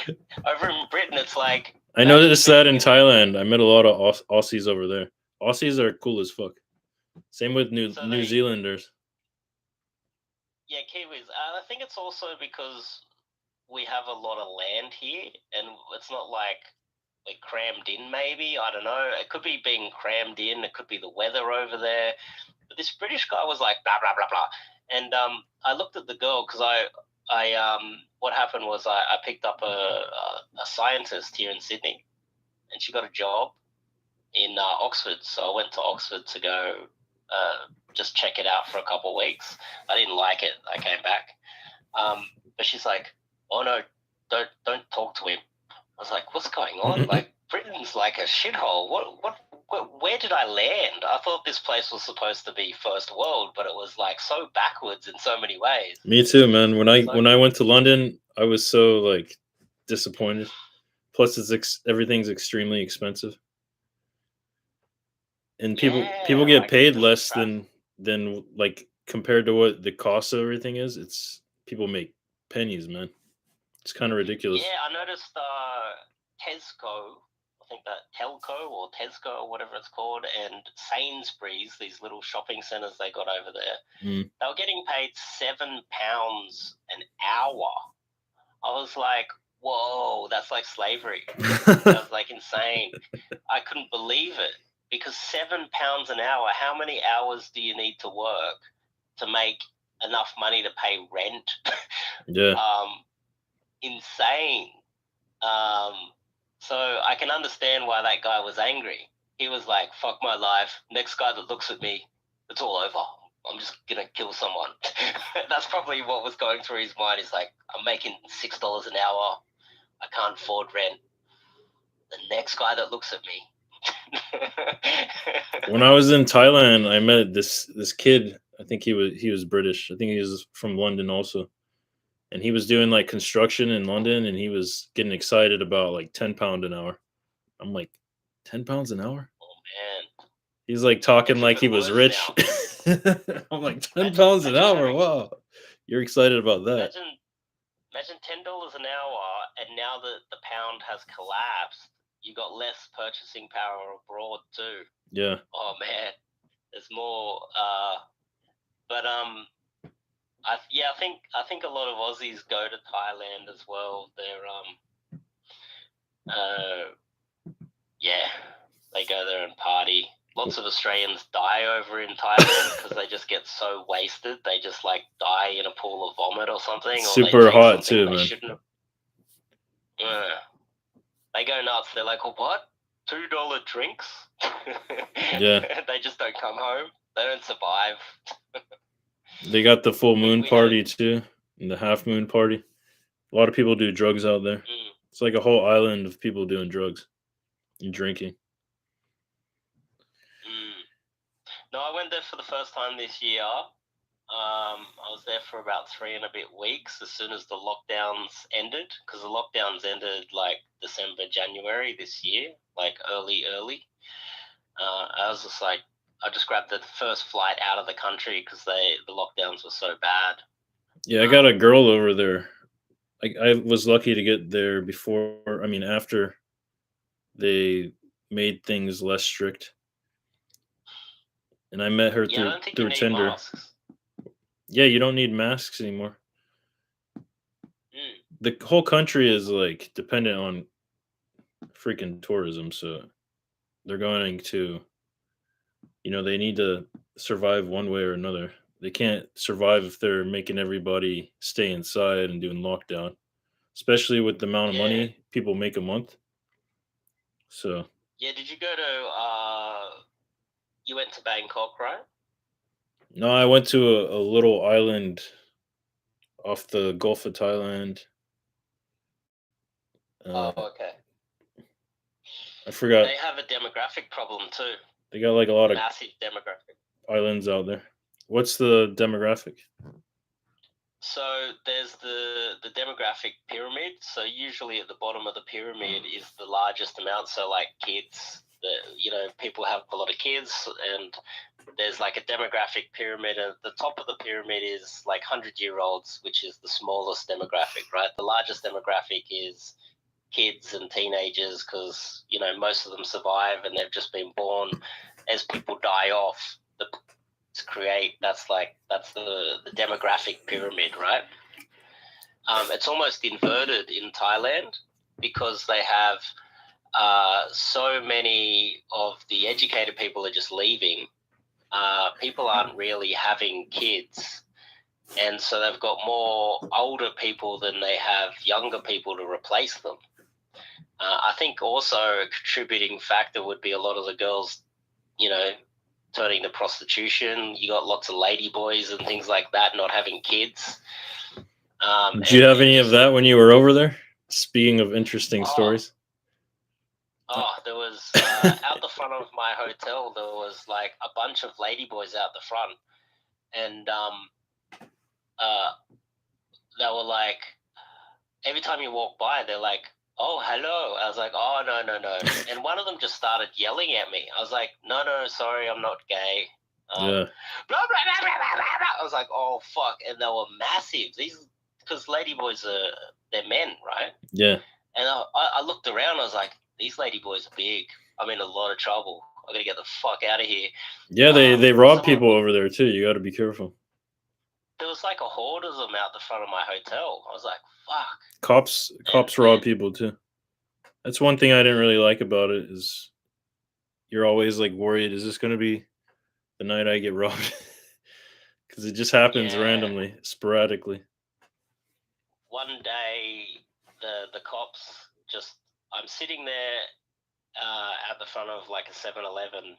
going?" Over in Britain, it's like I imagine noticed that in being Thailand. I met a lot of Aussies over there. Aussies are cool as fuck. Same with so New they Zealanders. yeah Kiwis. I think it's also because we have a lot of land here, and it's not like we're crammed in. Maybe I don't know. It could be being crammed in. It could be the weather over there. But this British guy was like blah blah blah blah, and I looked at the girl because what happened was I picked up a scientist here in Sydney, and she got a job in Oxford. So I went to Oxford to go just check it out for a couple of weeks. I didn't like it. I came back. But she's like, "Oh no, don't talk to him." I was like, "What's going on? Like Britain's like a shithole. Where did I land? I thought this place was supposed to be first world, but it was like so backwards in so many ways." Me too, man. So, When I went to London, I was so like disappointed. Plus, everything's extremely expensive, and people yeah, get like paid just the less traffic. than like compared to what the cost of everything is. It's people make pennies, man. It's kind of ridiculous. Yeah, I noticed Tesco, I think that Telco or Tesco or whatever it's called, and Sainsbury's, these little shopping centres they got over there, Mm. they were getting paid £7 an hour. I was like, whoa, that's like slavery. That was like insane. I couldn't believe it because £7 an hour, how many hours do you need to work to make enough money to pay rent? Yeah, Insane. Um, so I can understand why that guy was angry. He was like, fuck my life. Next guy that looks at me, it's all over. I'm just going to kill someone. That's probably what was going through his mind. He's like, I'm making $6 an hour. I can't afford rent. The next guy that looks at me. when I was in Thailand, I met this kid. I think he was British. I think he was from London also, and he was doing like construction in London, and he was getting excited about like £10 an hour. I'm like, £10 an hour? Oh, man. He's like talking It's like he even was worse rich. now. I'm like, ten Imagine, pounds an imagine hour. having, Wow, you're excited about that? imagine Imagine $10 an hour, and now that the pound has collapsed, you got less purchasing power abroad too. Yeah, Oh man, there's more. But I think a lot of Aussies go to Thailand as well. Yeah, they go there and party. Lots of Australians die over in Thailand because they just get so wasted. They just like die in a pool of vomit or something, or they super take hot something too, they man. shouldn't have. They go nuts. They're like, "Oh, what? $2 drinks?" Yeah, They just don't come home. They don't survive. they got the full moon We had a party too, and the half moon party. A lot of people do drugs out there. mm, It's like a whole island of people doing drugs and drinking. mm. No, I went there for the first time this year. I was there for about 3 and a bit weeks as soon as the lockdowns ended, because the lockdowns ended like December, January this year, like early. I was just like, I just grabbed the first flight out of the country because the lockdowns were so bad. Yeah, I got a girl over there. I was lucky to get there before. I mean, after they made things less strict, and I met her Yeah, I don't think you through need Tinder. masks. Yeah, you don't need masks anymore. Mm. The whole country is like dependent on freaking tourism, so they're going to, they need to survive one way or another. They can't survive if they're making everybody stay inside and doing lockdown, especially with the amount of Yeah, money people make a month. So, yeah. Did you go to? You went to Bangkok, right? no, I went to a little island off the Gulf of Thailand. Oh, Uh, okay. I forgot. They have a demographic problem too. They got like a lot of Massive demographic. islands out there. What's the demographic? So there's the demographic pyramid. So usually at the bottom of the pyramid is the largest amount. So like kids, people have a lot of kids, and there's like a demographic pyramid. And at the top of the pyramid is like 100-year-olds, which is the smallest demographic, right? The largest demographic is kids and teenagers, because most of them survive and they've just been born. As people die off, that's the demographic pyramid, right? It's almost inverted in Thailand because they have so many of the educated people are just leaving. People aren't really having kids, and so they've got more older people than they have younger people to replace them. I think also a contributing factor would be a lot of the girls, turning to prostitution. You got lots of lady boys and things like that not having kids. Did you have any of that when you were over there? Speaking of interesting stories. There was out the front of my hotel, there was like a bunch of lady boys out the front, and they were like, every time you walk by, they're like, "Oh, hello." I was like, "Oh, no." And one of them just started yelling at me. I was like, "No, sorry, I'm not gay." Yeah. Blah, blah, blah, blah, blah. I was like, "Oh, fuck." And they were massive. Because ladyboys they're men, right? Yeah. And I looked around. I was like, these ladyboys are big. I'm in a lot of trouble. I got to get the fuck out of here. Yeah, they rob people over there too. You got to be careful. There was like a horde of them out the front of my hotel. I was like, fuck. Cops rob people too. That's one thing I didn't really like about it, is you're always like worried, is this going to be the night I get robbed? Because it just happens randomly, sporadically. One day, the cops I'm sitting there at the front of like a 7-Eleven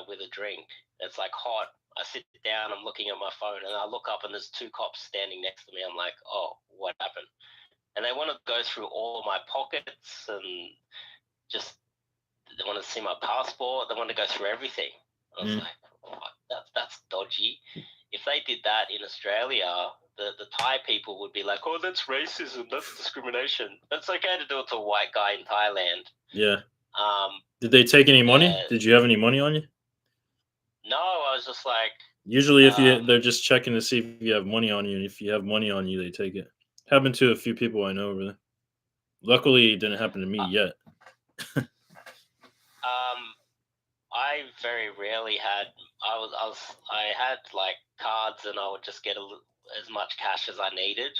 with a drink. It's like hot. I sit down, I'm looking at my phone, and I look up and there's two cops standing next to me. I'm like, oh, what happened? And they want to go through all of my pockets and they want to see my passport. They want to go through everything. I was like, oh, that's dodgy. If they did that in Australia, the Thai people would be like, oh, that's racism, that's discrimination. It's okay to do it to a white guy in Thailand. Yeah. Did they take any money? Did you have any money on you? No, I was just like... Usually they're just checking to see if you have money on you, and if you have money on you, they take it. Happened to a few people I know over there. Luckily, it didn't happen to me yet. I very rarely had... I had like cards, and I would just get as much cash as I needed,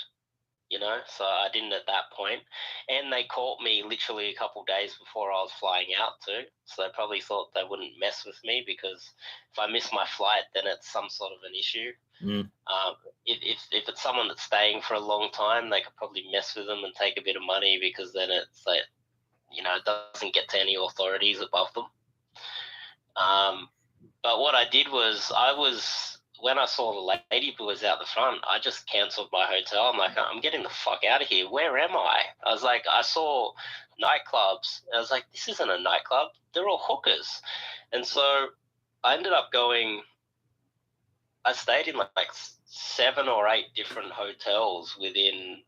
so I didn't at that point. And they caught me literally a couple of days before I was flying out too, so they probably thought they wouldn't mess with me, because if I miss my flight, then it's some sort of an issue. If it's someone that's staying for a long time, they could probably mess with them and take a bit of money, because then it's like, it doesn't get to any authorities above them. But what I did was, when I saw the lady boys out the front, I just cancelled my hotel. I'm like, I'm getting the fuck out of here. Where am I? I was like, I saw nightclubs. I was like, this isn't a nightclub. They're all hookers. And so I ended up I stayed in like 7 or 8 different hotels within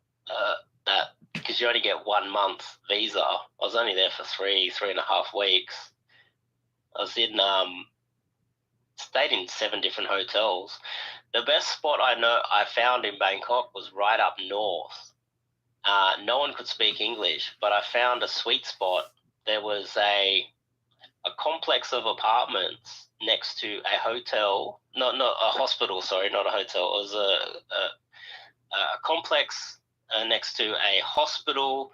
that, because you only get 1 month visa. I was only there for 3.5 weeks. I was stayed in 7 different hotels. The best spot I found in Bangkok was right up north. No one could speak English, but I found a sweet spot. There was a complex of apartments next to a hotel. Not a hospital, sorry, not a hotel. It was a complex next to a hospital,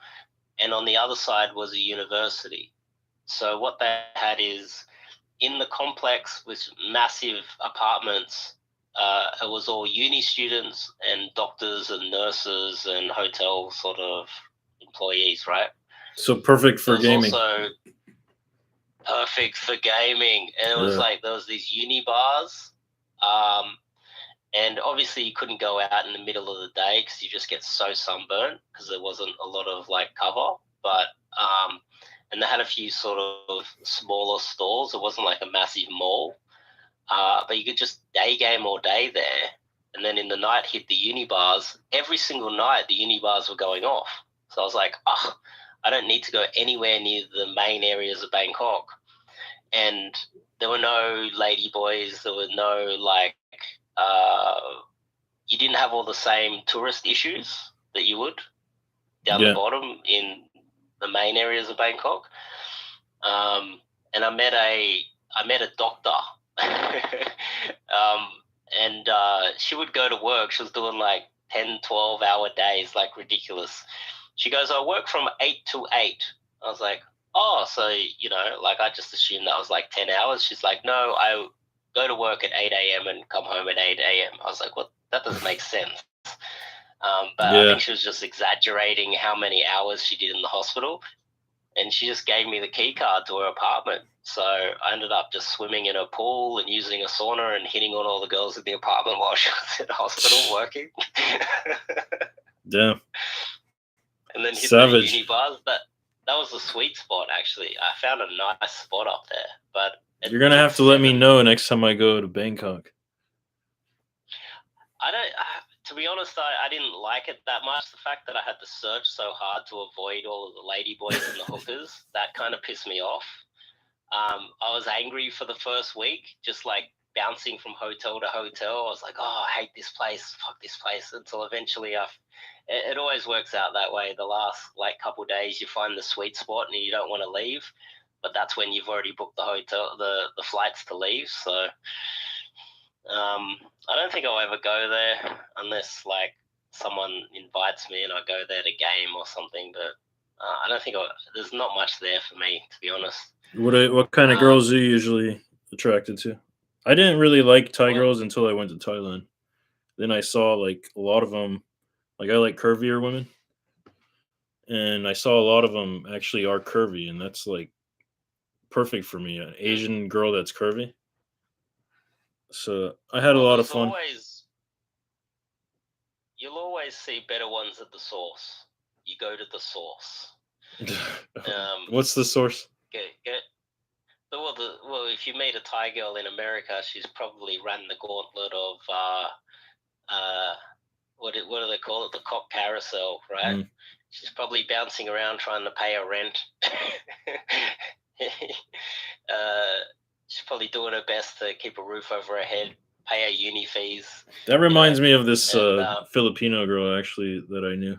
and on the other side was a university. So what they had is, in the complex with massive apartments, it was all uni students and doctors and nurses and hotel sort of employees, right? So perfect for gaming. Also perfect for gaming. And it was like, there was these uni bars, and obviously you couldn't go out in the middle of the day because you just get so sunburnt, because there wasn't a lot of like cover. But and they had a few sort of smaller stores. It wasn't like a massive mall, but you could just day game all day there. And then in the night, hit the uni bars. Every single night, the uni bars were going off. So I was like, I don't need to go anywhere near the main areas of Bangkok. and there were no lady boys. There were no you didn't have all the same tourist issues that you would down the bottom in the main areas of Bangkok. And I met a doctor, and she would go to work. She was doing like 10, 12-hour days, like ridiculous. She goes, I work from 8 to 8. I was like, oh, so, like I just assumed that was like 10 hours. She's like, no, I go to work at 8 a.m. and come home at 8 a.m. I was like, well, that doesn't make sense. But I think she was just exaggerating how many hours she did in the hospital. And she just gave me the key card to her apartment. So I ended up just swimming in a pool and using a sauna and hitting on all the girls in the apartment while she was in the hospital working. Damn. And then hit the uni bars. That was the sweet spot, actually. I found a nice spot up there. But you're going to have to let me know next time I go to Bangkok. To be honest, I didn't like it that much. The fact that I had to search so hard to avoid all of the lady boys and the hookers, that kind of pissed me off. I was angry for the first week, just like bouncing from hotel to hotel. I was like, oh, I hate this place, fuck this place, until eventually it always works out that way. The last like couple of days you find the sweet spot and you don't want to leave, but that's when you've already booked the hotel, the flights to leave. So I don't think I'll ever go there unless like someone invites me and I go there to game or something. But I don't think there's not much there for me, to be honest. What kind of girls are you usually attracted to? I didn't really like Thai girls until I went to Thailand. Then I saw like a lot of them. Like I like curvier women, and I saw a lot of them actually are curvy, and that's like perfect for me. An Asian girl that's curvy. So I had a lot of fun. You'll always see better ones at the source. You go to the source. What's the source? Well, if you meet a Thai girl in America, she's probably run the gauntlet of what do they call it? The cock carousel, right? Mm. She's probably bouncing around trying to pay her rent. She's probably doing her best to keep a roof over her head, pay her uni fees. That reminds me of this Filipino girl actually that I knew.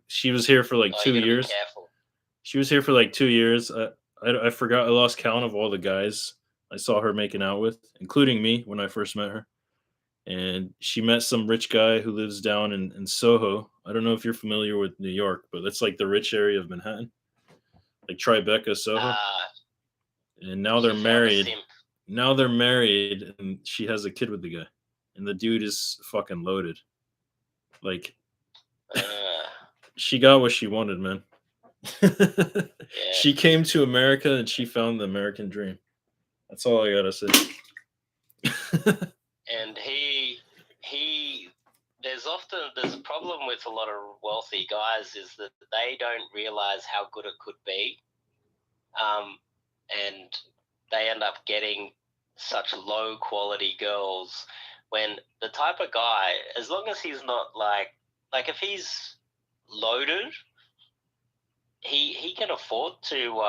She was here for like 2 years. She was here for like 2 years. I forgot. I lost count of all the guys I saw her making out with, including me when I first met her. And she met some rich guy who lives down in Soho. I don't know if you're familiar with New York, but that's like the rich area of Manhattan, like Tribeca, Soho. And now they're married. Now they're married, and she has a kid with the guy, and the dude is fucking loaded. Like, she got what she wanted, man. She came to America and she found the American dream. That's all I gotta say. And there's a problem with a lot of wealthy guys is that they don't realize how good it could be, and they end up getting such low quality girls. When the type of guy, as long as he's not like if he's loaded, he can afford to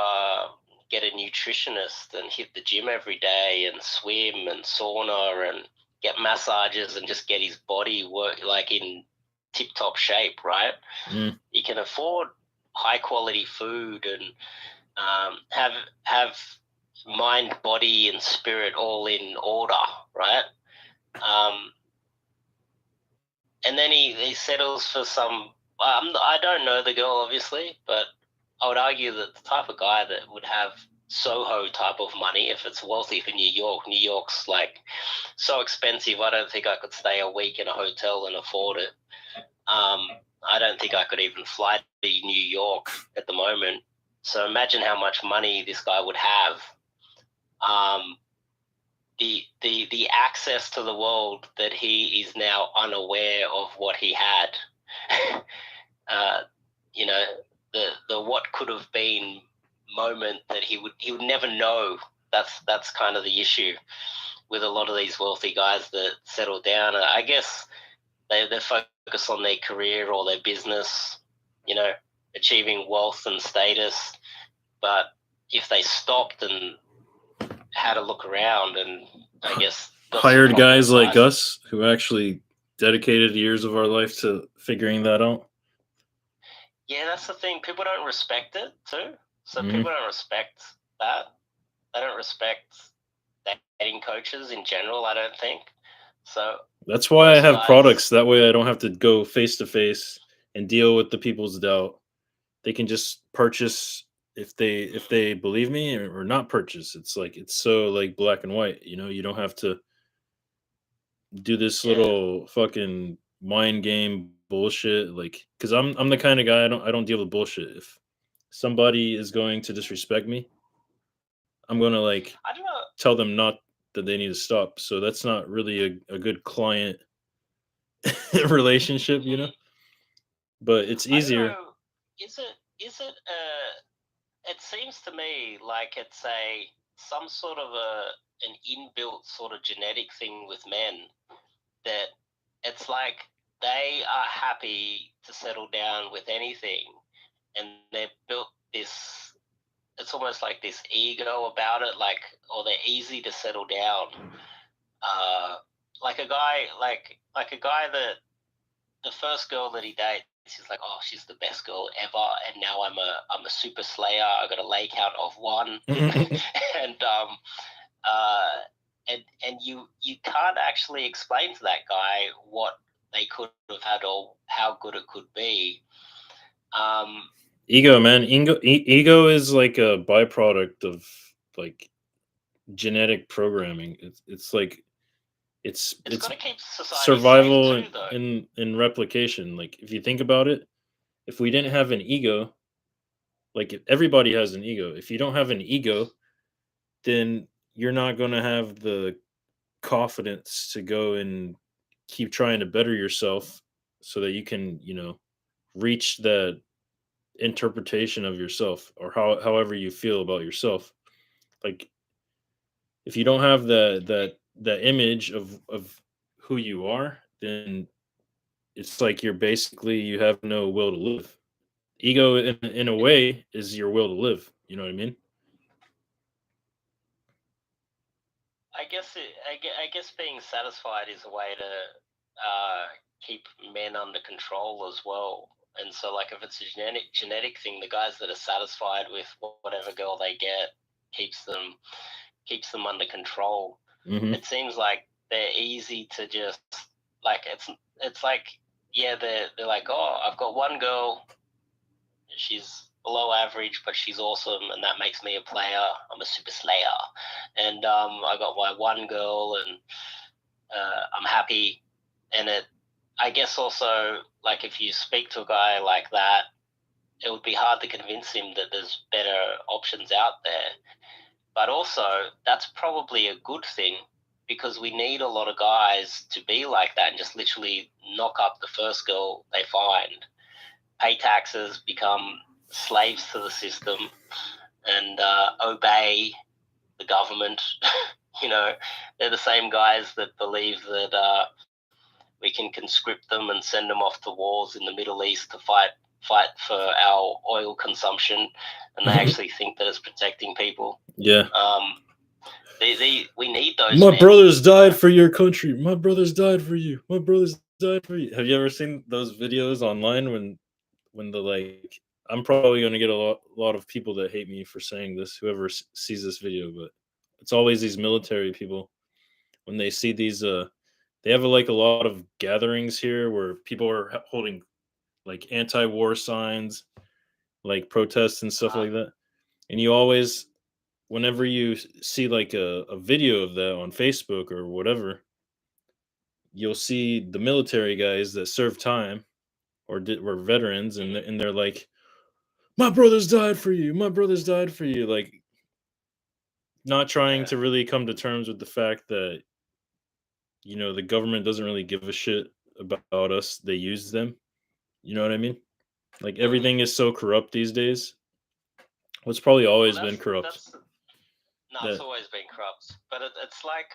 get a nutritionist and hit the gym every day and swim and sauna and get massages and just get his body work like in tip-top shape, right? Mm. He can afford high quality food and have mind, body, and spirit all in order, right? And then he settles for some. I don't know the girl, obviously, but I would argue that the type of guy that would have Soho type of money, if it's wealthy for New York's like so expensive. I don't think I could stay a week in a hotel and afford it. I don't think I could even fly to New York at the moment. So imagine how much money this guy would have. The access to the world that he is now unaware of what he had. The what could have been moment that he would never know. That's kind of the issue with a lot of these wealthy guys that settle down. I guess they focus on their career or their business, achieving wealth and status. But if they stopped and had a look around, and I guess got some Hired proper guys like advice. us who actually dedicated years of our life to figuring that out. Yeah, that's the thing. People don't respect it too. So Mhm. people don't respect that. They don't respect dating coaches in general, I don't think. So That's why I most have guys, products. That way I don't have to go face to face and deal with the people's doubt. They can just purchase if they believe me or not purchase. It's like it's so like black and white, you know, you don't have to do this yeah, little fucking mind game bullshit like cuz I'm the kind of guy I don't deal with bullshit. If somebody is going to disrespect me, I'm going to like I don't know. tell them not that they need to stop. So that's not really a good client relationship, you know? But it's I don't easier. know. Is it? Is it? It seems to me like it's a some sort of an inbuilt sort of genetic thing with men that it's like they are happy to settle down with anything, and they've built this. It's almost like this ego about it, like, or they're easy to settle down. Uh, like a guy, like a guy that the first girl that he dates, he's like, oh, she's the best girl ever, and now I'm a super slayer. I got a lay count of one, and uh, and you can't actually explain to that guy what they could have had or how good it could be. Um, Ego, man. Ego is like a byproduct of like genetic programming. It's like it's got it's to keep society safe survival too, though. in replication. Like if you think about it, if we didn't have an ego, like if everybody has an ego. If you don't have an ego, then you're not going to have the confidence to go and keep trying to better yourself so that you can, you know, reach that interpretation of yourself or however you feel about yourself. Like if you don't have that image of who you are, then it's like you're basically you have no will to live. Ego in a way is your will to live. You know what I mean? I guess being satisfied is a way to keep men under control as well. And so, like, if it's a genetic thing, the guys that are satisfied with whatever girl they get keeps them under control. Hmm. It seems like they're easy to just like it's like yeah they're like, oh, I've got one girl, she's below average, but she's awesome, and that makes me a player. I'm a super slayer, and I got my one girl, and I'm happy. And I guess also, like, if you speak to a guy like that, it would be hard to convince him that there's better options out there. But also, that's probably a good thing because we need a lot of guys to be like that and just literally knock up the first girl they find, pay taxes, become slaves to the system, and obey the government. You know, they're the same guys that believe that we can conscript them and send them off to wars in the Middle East to fight for our oil consumption, and they actually think that it's protecting people. Yeah. We need those My men. brothers died for your country. My brothers died for you. My brothers died for you. Have you ever seen those videos online when the like I'm probably going to get a lot of people that hate me for saying this whoever sees this video, but it's always these military people when they see these they have like a lot of gatherings here where people are holding like anti-war signs, like protests and stuff Uh, like that. And you always whenever you see like a video of that on Facebook or whatever, you'll see the military guys that served time or were veterans, and mm, they're like, "My brothers died for you. My brothers died for you." Like not trying yeah, to really come to terms with the fact that you know the government doesn't really give a shit about us. They use them. You know what I mean? Like mm. everything is so corrupt these days. Well, it's probably Well, always been corrupt. that's no, it's That always been corrupt, but it's like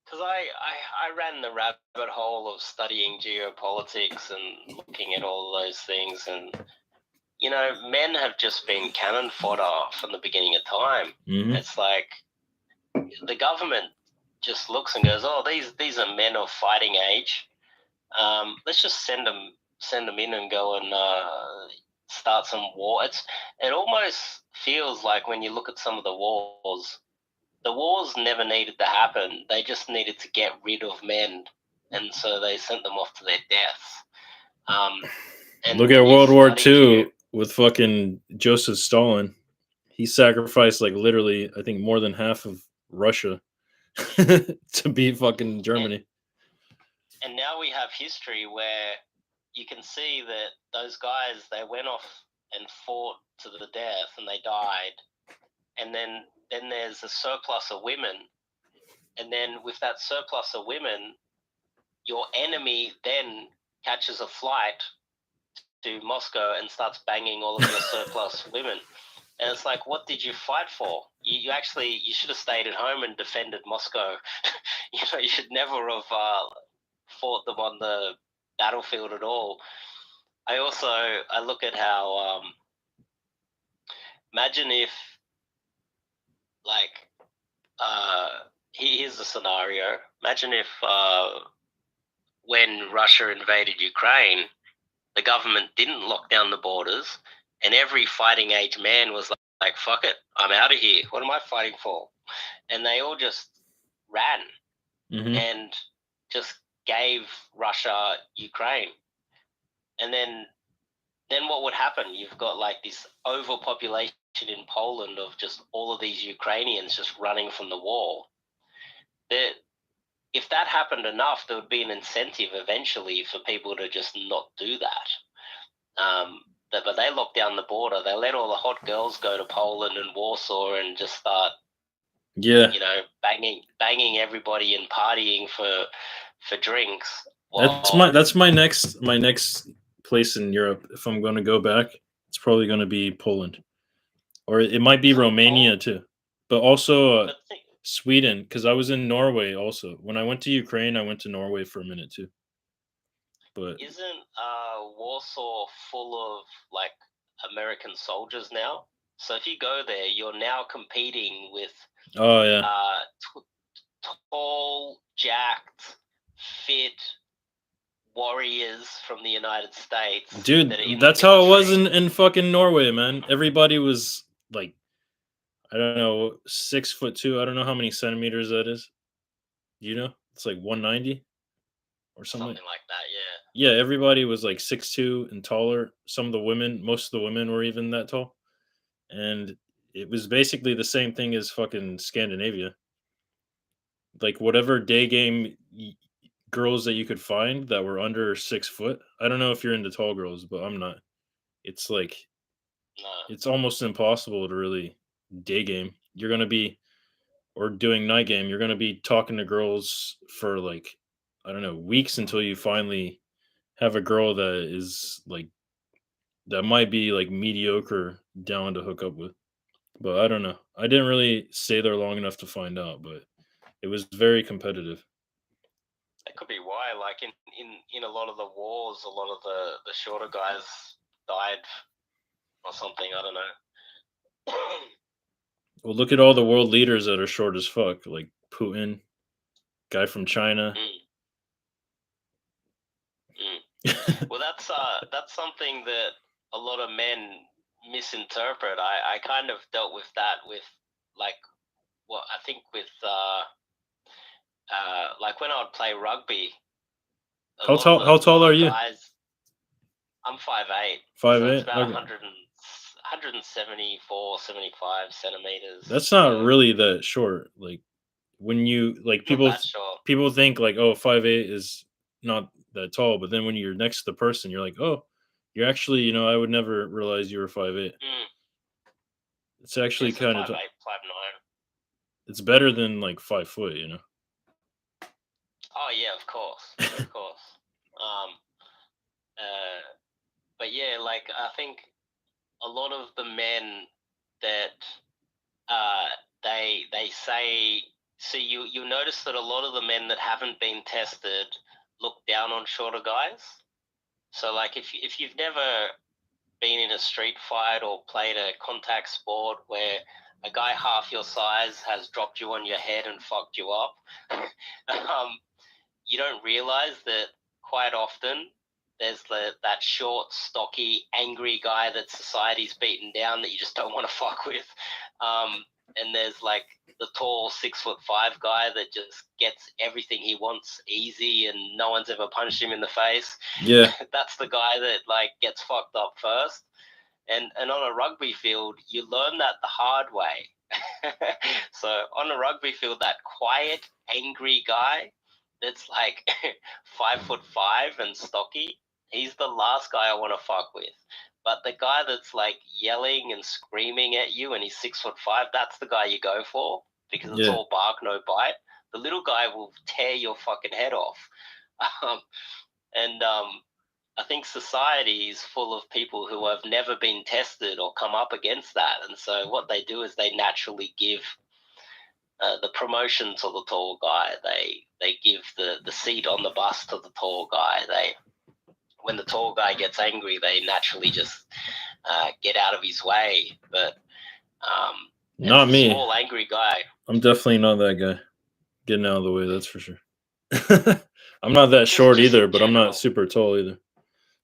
because I ran the rabbit hole of studying geopolitics and looking at all those things, and men have just been cannon fodder from the beginning of time. Mhm. It's like the government just looks and goes, "Oh, these are men of fighting age. Let's just send them in and go and start some war." It almost feels like when you look at some of the wars never needed to happen. They just needed to get rid of men, and so they sent them off to their deaths. And Look at when you World War study II with fucking Joseph Stalin. He sacrificed like literally, I think, more than half of Russia to beat fucking Germany. and now we have history where you can see that those guys, they went off and fought to the death and they died, and then there's a surplus of women, and then with that surplus of women, your enemy then catches a flight to Moscow and starts banging all of your surplus women. And it's like, what did you fight for? You should have stayed at home and defended Moscow. You should never have fought them on the battlefield at all. I look at how imagine if, like, here's the scenario. Imagine if when Russia invaded Ukraine, the government didn't lock down the borders, and every fighting age man was like, "Fuck it, I'm out of here. What am I fighting for?" And they all just ran and just gave Russia Ukraine. And then what would happen? You've got like this overpopulation in Poland of just all of these Ukrainians just running from the war. If that happened enough, there would be an incentive eventually for people to just not do that. But they locked down the border. They let all the hot girls go to Poland and Warsaw and just start, banging everybody and partying for drinks. That's my next place in Europe. If I'm going to go back, it's probably going to be Poland, or it might be Romania too, but also Sweden, because I was in Norway also. When I went to Ukraine, I went to Norway for a minute too. But isn't Warsaw full of like American soldiers now? So if you go there, you're now competing with tall, jacked, fit warriors from the United States. Dude, that's how it was in fucking Norway, man. Everybody was like, I don't know, 6'2". I don't know how many centimeters that is. You know, it's like 190 or something like that. Yeah, everybody was like 6'2" and taller. Some of the women, most of the women were even that tall, and it was basically the same thing as fucking Scandinavia. Like whatever day game girls that you could find that were under 6 foot. I don't know if you're into tall girls, but I'm not. It's like it's almost impossible to really day game. You're gonna be or doing night game. You're gonna be talking to girls for like I don't know weeks until you finally have a girl that is like that might be like mediocre down to hook up with. But I don't know. I didn't really stay there long enough to find out, but it was very competitive. That could be why. Like in a lot of the wars, a lot of the shorter guys died or something. I don't know. Well, look at all the world leaders that are short as fuck, like Putin, guy from China. Well, that's something that a lot of men misinterpret. I kind of dealt with that with like I think with like when I would play rugby. How tall are you? I'm 5'8". 5'8". So it's about Okay. 174, 75 centimeters. That's not really that short. Like when you like people think like 5'8" is not that tall, but then when you're next to the person, you're like, oh, you're actually I would never realize you were 5'8". It's actually kind of 5'8", 5'9". It's better than like 5 foot, Oh yeah, of course, of course. But yeah, like I think a lot of the men that they say, see, you notice that a lot of the men that haven't been tested look down on shorter guys. So like if you've never been in a street fight or played a contact sport where a guy half your size has dropped you on your head and fucked you up, you don't realize that quite often there's that short, stocky, angry guy that society's beaten down that you just don't want to fuck with. And there's like the tall 6'5" guy that just gets everything he wants easy and no one's ever punched him in the face. Yeah. That's the guy that like gets fucked up first. And on a rugby field, you learn that the hard way. So on a rugby field, that quiet, angry guy that's like 5'5" and stocky, he's the last guy I want to fuck with. But the guy that's like yelling and screaming at you and he's 6'5", that's the guy you go for because it's all bark, no bite. The little guy will tear your fucking head off. I think society is full of people who have never been tested or come up against that. And so what they do is they naturally give the promotion to the tall guy. They give the seat on the bus to the tall guy. When the tall guy gets angry, they naturally just get out of his way. But not me. Small angry guy. I'm definitely not that guy. Getting out of the way, that's for sure. I'm not that short either, but I'm not super tall either.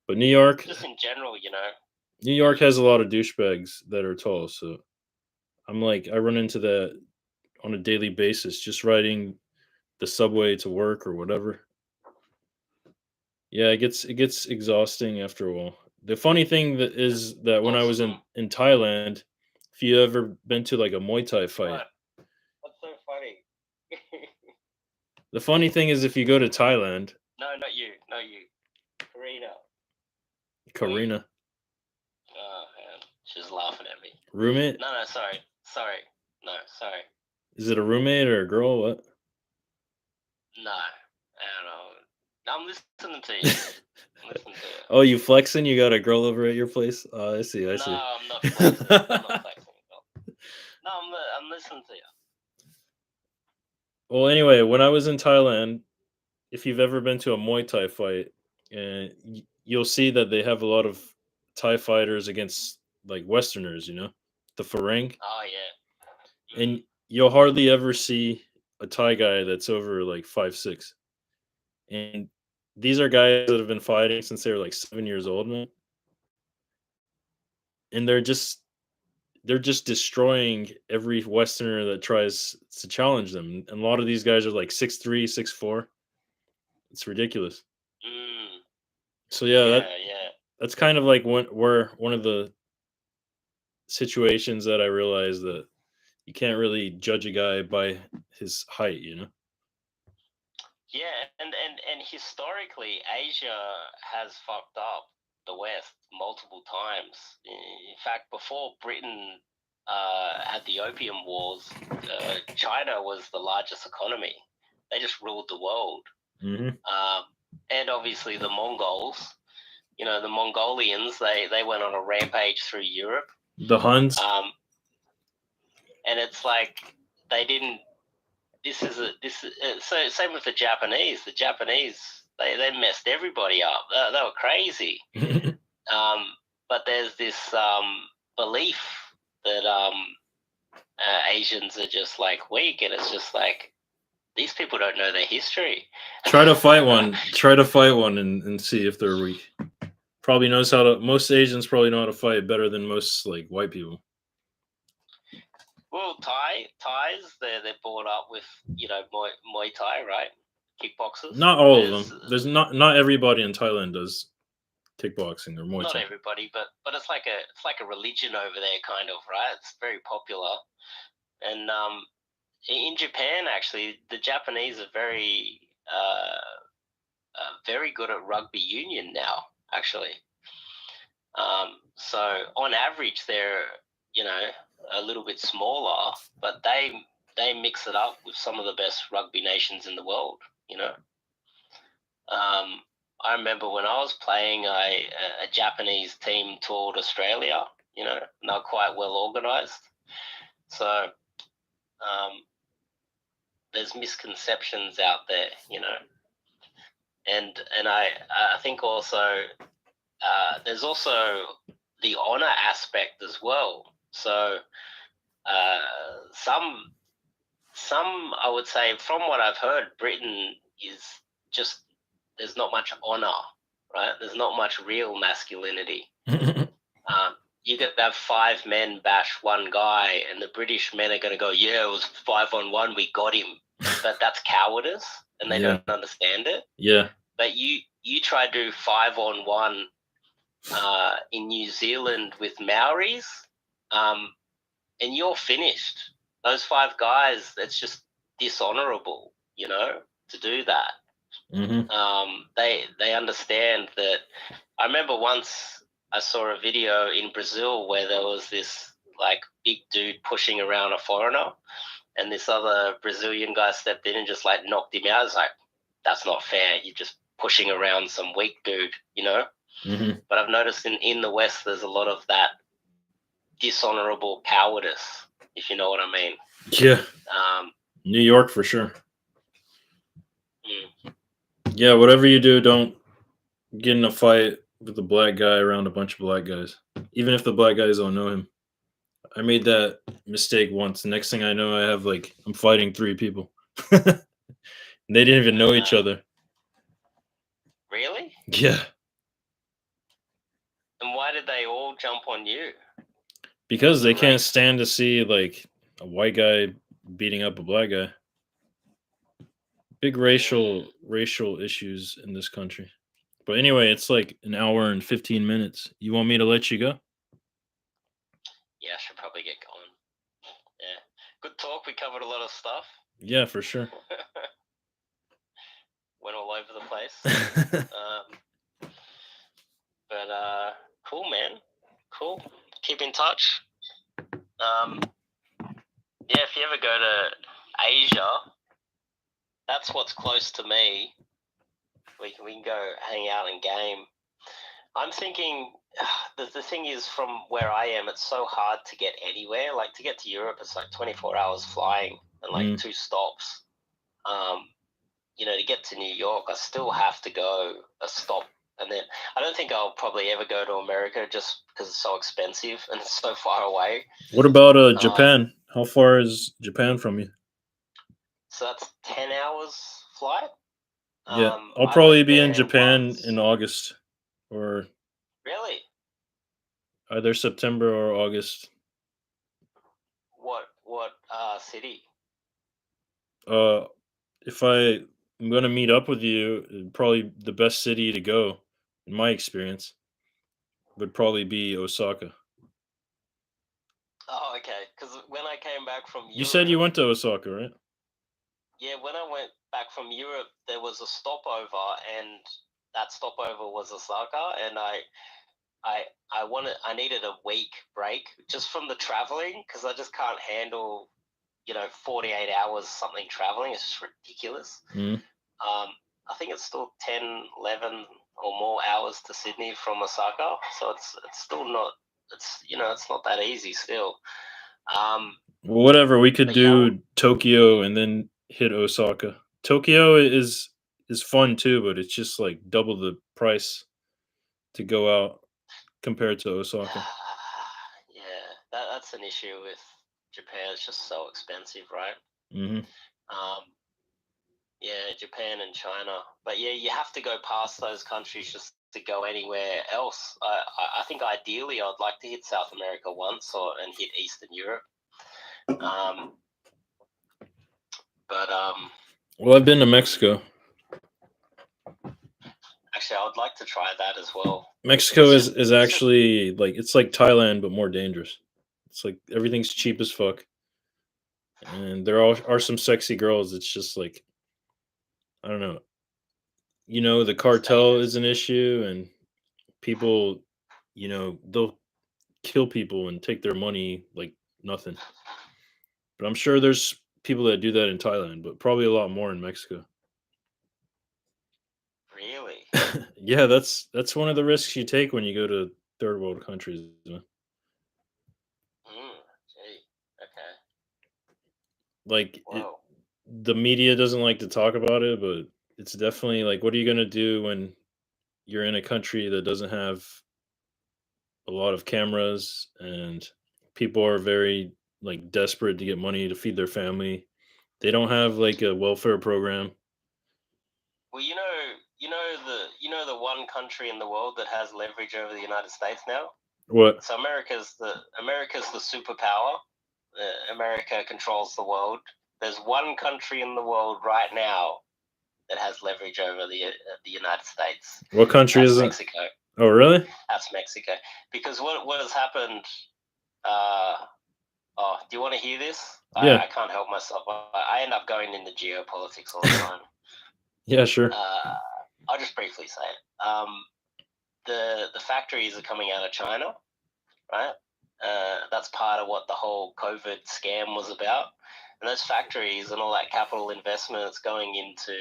But New York, just in general, New York has a lot of douchebags that are tall. So I'm like, I run into that on a daily basis, just riding the subway to work or whatever. Yeah, it gets exhausting after a while. The funny thing is that when I was in Thailand, if you ever been to like a Muay Thai fight, what's so funny? The funny thing is if you go to Thailand, no, not you, Karina. Oh man, she's laughing at me. Roommate? No, sorry. No, sorry. Is it a roommate or a girl? What? No, I don't know. I'm listening to you. Oh, you flexing? You got a girl over at your place? I see. No, I'm not flexing. No, I'm listening to you. Well, anyway, when I was in Thailand, if you've ever been to a Muay Thai fight, you'll see that they have a lot of Thai fighters against like Westerners, the Farang. Oh yeah. Mm-hmm. And you'll hardly ever see a Thai guy that's over like 5'6". And these are guys that have been fighting since they were like 7 years old, man. And they're just destroying every Westerner that tries to challenge them. And a lot of these guys are like 6'3", 6'4". It's ridiculous. So yeah, that's kind of like where one of the situations that I realized that you can't really judge a guy by his height, Yeah, and historically, Asia has fucked up the West multiple times. In fact, before Britain had the Opium Wars, China was the largest economy. They just ruled the world. Mm-hmm. And obviously the Mongols, the Mongolians, they went on a rampage through Europe. The Huns. And it's like they didn't. So same with the Japanese. The Japanese, they messed everybody up. They were crazy. But there's this belief that Asians are just like weak, and it's just like these people don't know their history. Try to fight one. And see if they're weak. Probably knows how to. Most Asians probably know how to fight better than most like white people. Well, Thais, they're brought up with Muay Thai, right? Kickboxers. Not all of them. There's not everybody in Thailand does kickboxing or Muay Thai. Not everybody, but it's like a religion over there, kind of, right? It's very popular, and in Japan, actually, the Japanese are very very good at rugby union now, actually. So on average, they're a little bit smaller, but they mix it up with some of the best rugby nations in the world. I remember when I was playing, a Japanese team toured Australia. And they're quite well organized. So there's misconceptions out there, and I think also there's also the honor aspect as well. So some I would say, from what I've heard, Britain is just, there's not much honor, right? There's not much real masculinity. You could have 5 men bash one guy, and the British men are going to go, yeah, it was 5-on-1, we got him. But that's cowardice, and they don't understand it. Yeah. But you try to do 5-on-1 in New Zealand with Maoris, and you're finished. Those 5 guys, that's just dishonorable, to do that. They understand that. I remember once I saw a video in Brazil where there was this like big dude pushing around a foreigner, and this other Brazilian guy stepped in and just like knocked him out. It's like, that's not fair. You're just pushing around some weak dude, But I've noticed in the West there's a lot of that dishonorable cowardice, if you know what I mean. Yeah. New York for sure. Yeah, whatever you do, don't get in a fight with a black guy around a bunch of black guys, even if the black guys don't know him. I made that mistake once. The next thing I know, I'm fighting 3 people. They didn't even know each other. Really? Yeah. And why did they all jump on you? Because they can't stand to see like a white guy beating up a black guy. Big racial issues in this country. But anyway, it's like an hour and 15 minutes. You want me to let you go? Yeah, I should probably get going. Yeah. Good talk. We covered a lot of stuff. Yeah, for sure. Went all over the place. But cool, man. Cool. Keep in touch. Yeah, if you ever go to Asia, that's what's close to me. We can go hang out and game. I'm thinking, the thing is, from where I am, it's so hard to get anywhere. Like, to get to Europe, it's like 24 hours flying and like 2 stops. To get to New York, I still have to go a stop. And then I don't think I'll probably ever go to America just because it's so expensive and it's so far away. What about Japan? How far is Japan from you? So that's 10 hours flight. Yeah, I'll probably be in Japan in August, or really, either September or August. What city? If I'm gonna meet up with you, probably the best city to go, in my experience, would probably be Osaka. Oh, okay. Because when I came back from Europe, you said you went to Osaka, right? Yeah, when I went back from Europe, there was a stopover, and that stopover was Osaka, and I needed a week break just from the traveling, because I just can't handle 48 hours something traveling. It's just ridiculous. I think it's still 10, 11 or more hours to Sydney from Osaka, so it's still not, it's not that easy still. Well, whatever, we could do Tokyo and then hit Osaka. Tokyo is fun too, but it's just like double the price to go out compared to Osaka. Yeah, that's an issue with Japan. It's just so expensive, right? Yeah, Japan and China. But yeah, you have to go past those countries just to go anywhere else. I think ideally I'd like to hit South America once, and hit Eastern Europe. Well, I've been to Mexico. Actually, I would like to try that as well. Mexico is actually it's like Thailand, but more dangerous. It's like everything's cheap as fuck, and there are some sexy girls. It's just like, I don't know. The cartel is an issue, and people, they'll kill people and take their money like nothing. But I'm sure there's people that do that in Thailand, but probably a lot more in Mexico. Really? Yeah, that's one of the risks you take when you go to third world countries. Gee, okay. Like, the media doesn't like to talk about it, but it's definitely like, what are you going to do when you're in a country that doesn't have a lot of cameras, and people are very like desperate to get money to feed their family. They don't have like a welfare program. Well, the one country in the world that has leverage over the United States now. What? So America's the superpower. America controls the world. There's one country in the world right now that has leverage over the United States. What country That's is it? Mexico. Oh, really? That's Mexico. Because what has happened? Do you want to hear this? Yeah. I can't help myself. I end up going into geopolitics all the time. Yeah, sure. I'll just briefly say it. The factories are coming out of China, right? That's part of what the whole COVID scam was about. And those factories and all that capital investment is going into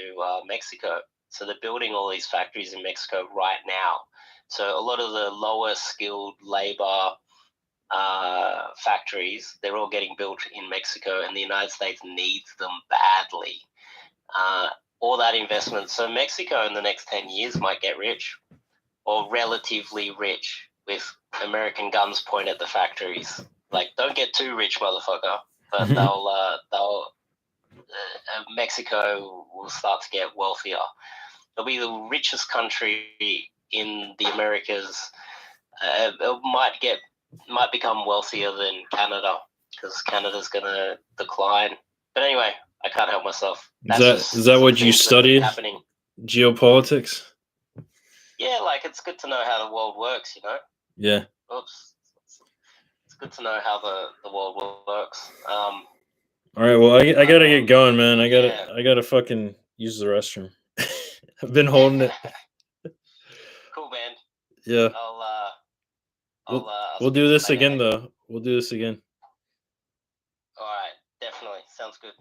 Mexico. So they're building all these factories in Mexico right now. So a lot of the lower skilled labor factories, they're all getting built in Mexico, and the United States needs them badly. All that investment. So Mexico in the next 10 years might get rich, or relatively rich, with American guns pointed at the factories. Like, don't get too rich, motherfucker. But Mexico will start to get wealthier. They'll be the richest country in the Americas. It might become wealthier than Canada, because Canada's going to decline. But anyway, I can't help myself. Is that what you studied? Happening. Geopolitics? Yeah, like, it's good to know how the world works, you know? Yeah. Oops. It's good to know how the world works. All right, well, I gotta get going, man. I gotta fucking use the restroom. I've been holding it. Cool, man. Yeah. We'll do this again, though. We'll do this again. All right, definitely. Sounds good.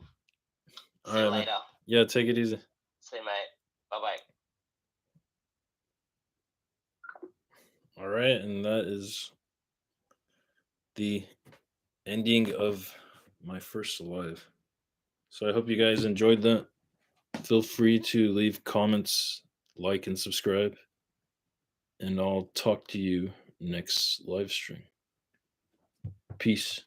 See you later. Man. Yeah, take it easy. See you, mate. Bye-bye. All right, and that is the ending of my first live. So I hope you guys enjoyed that. Feel free to leave comments, like, and subscribe. And I'll talk to you next live stream. Peace.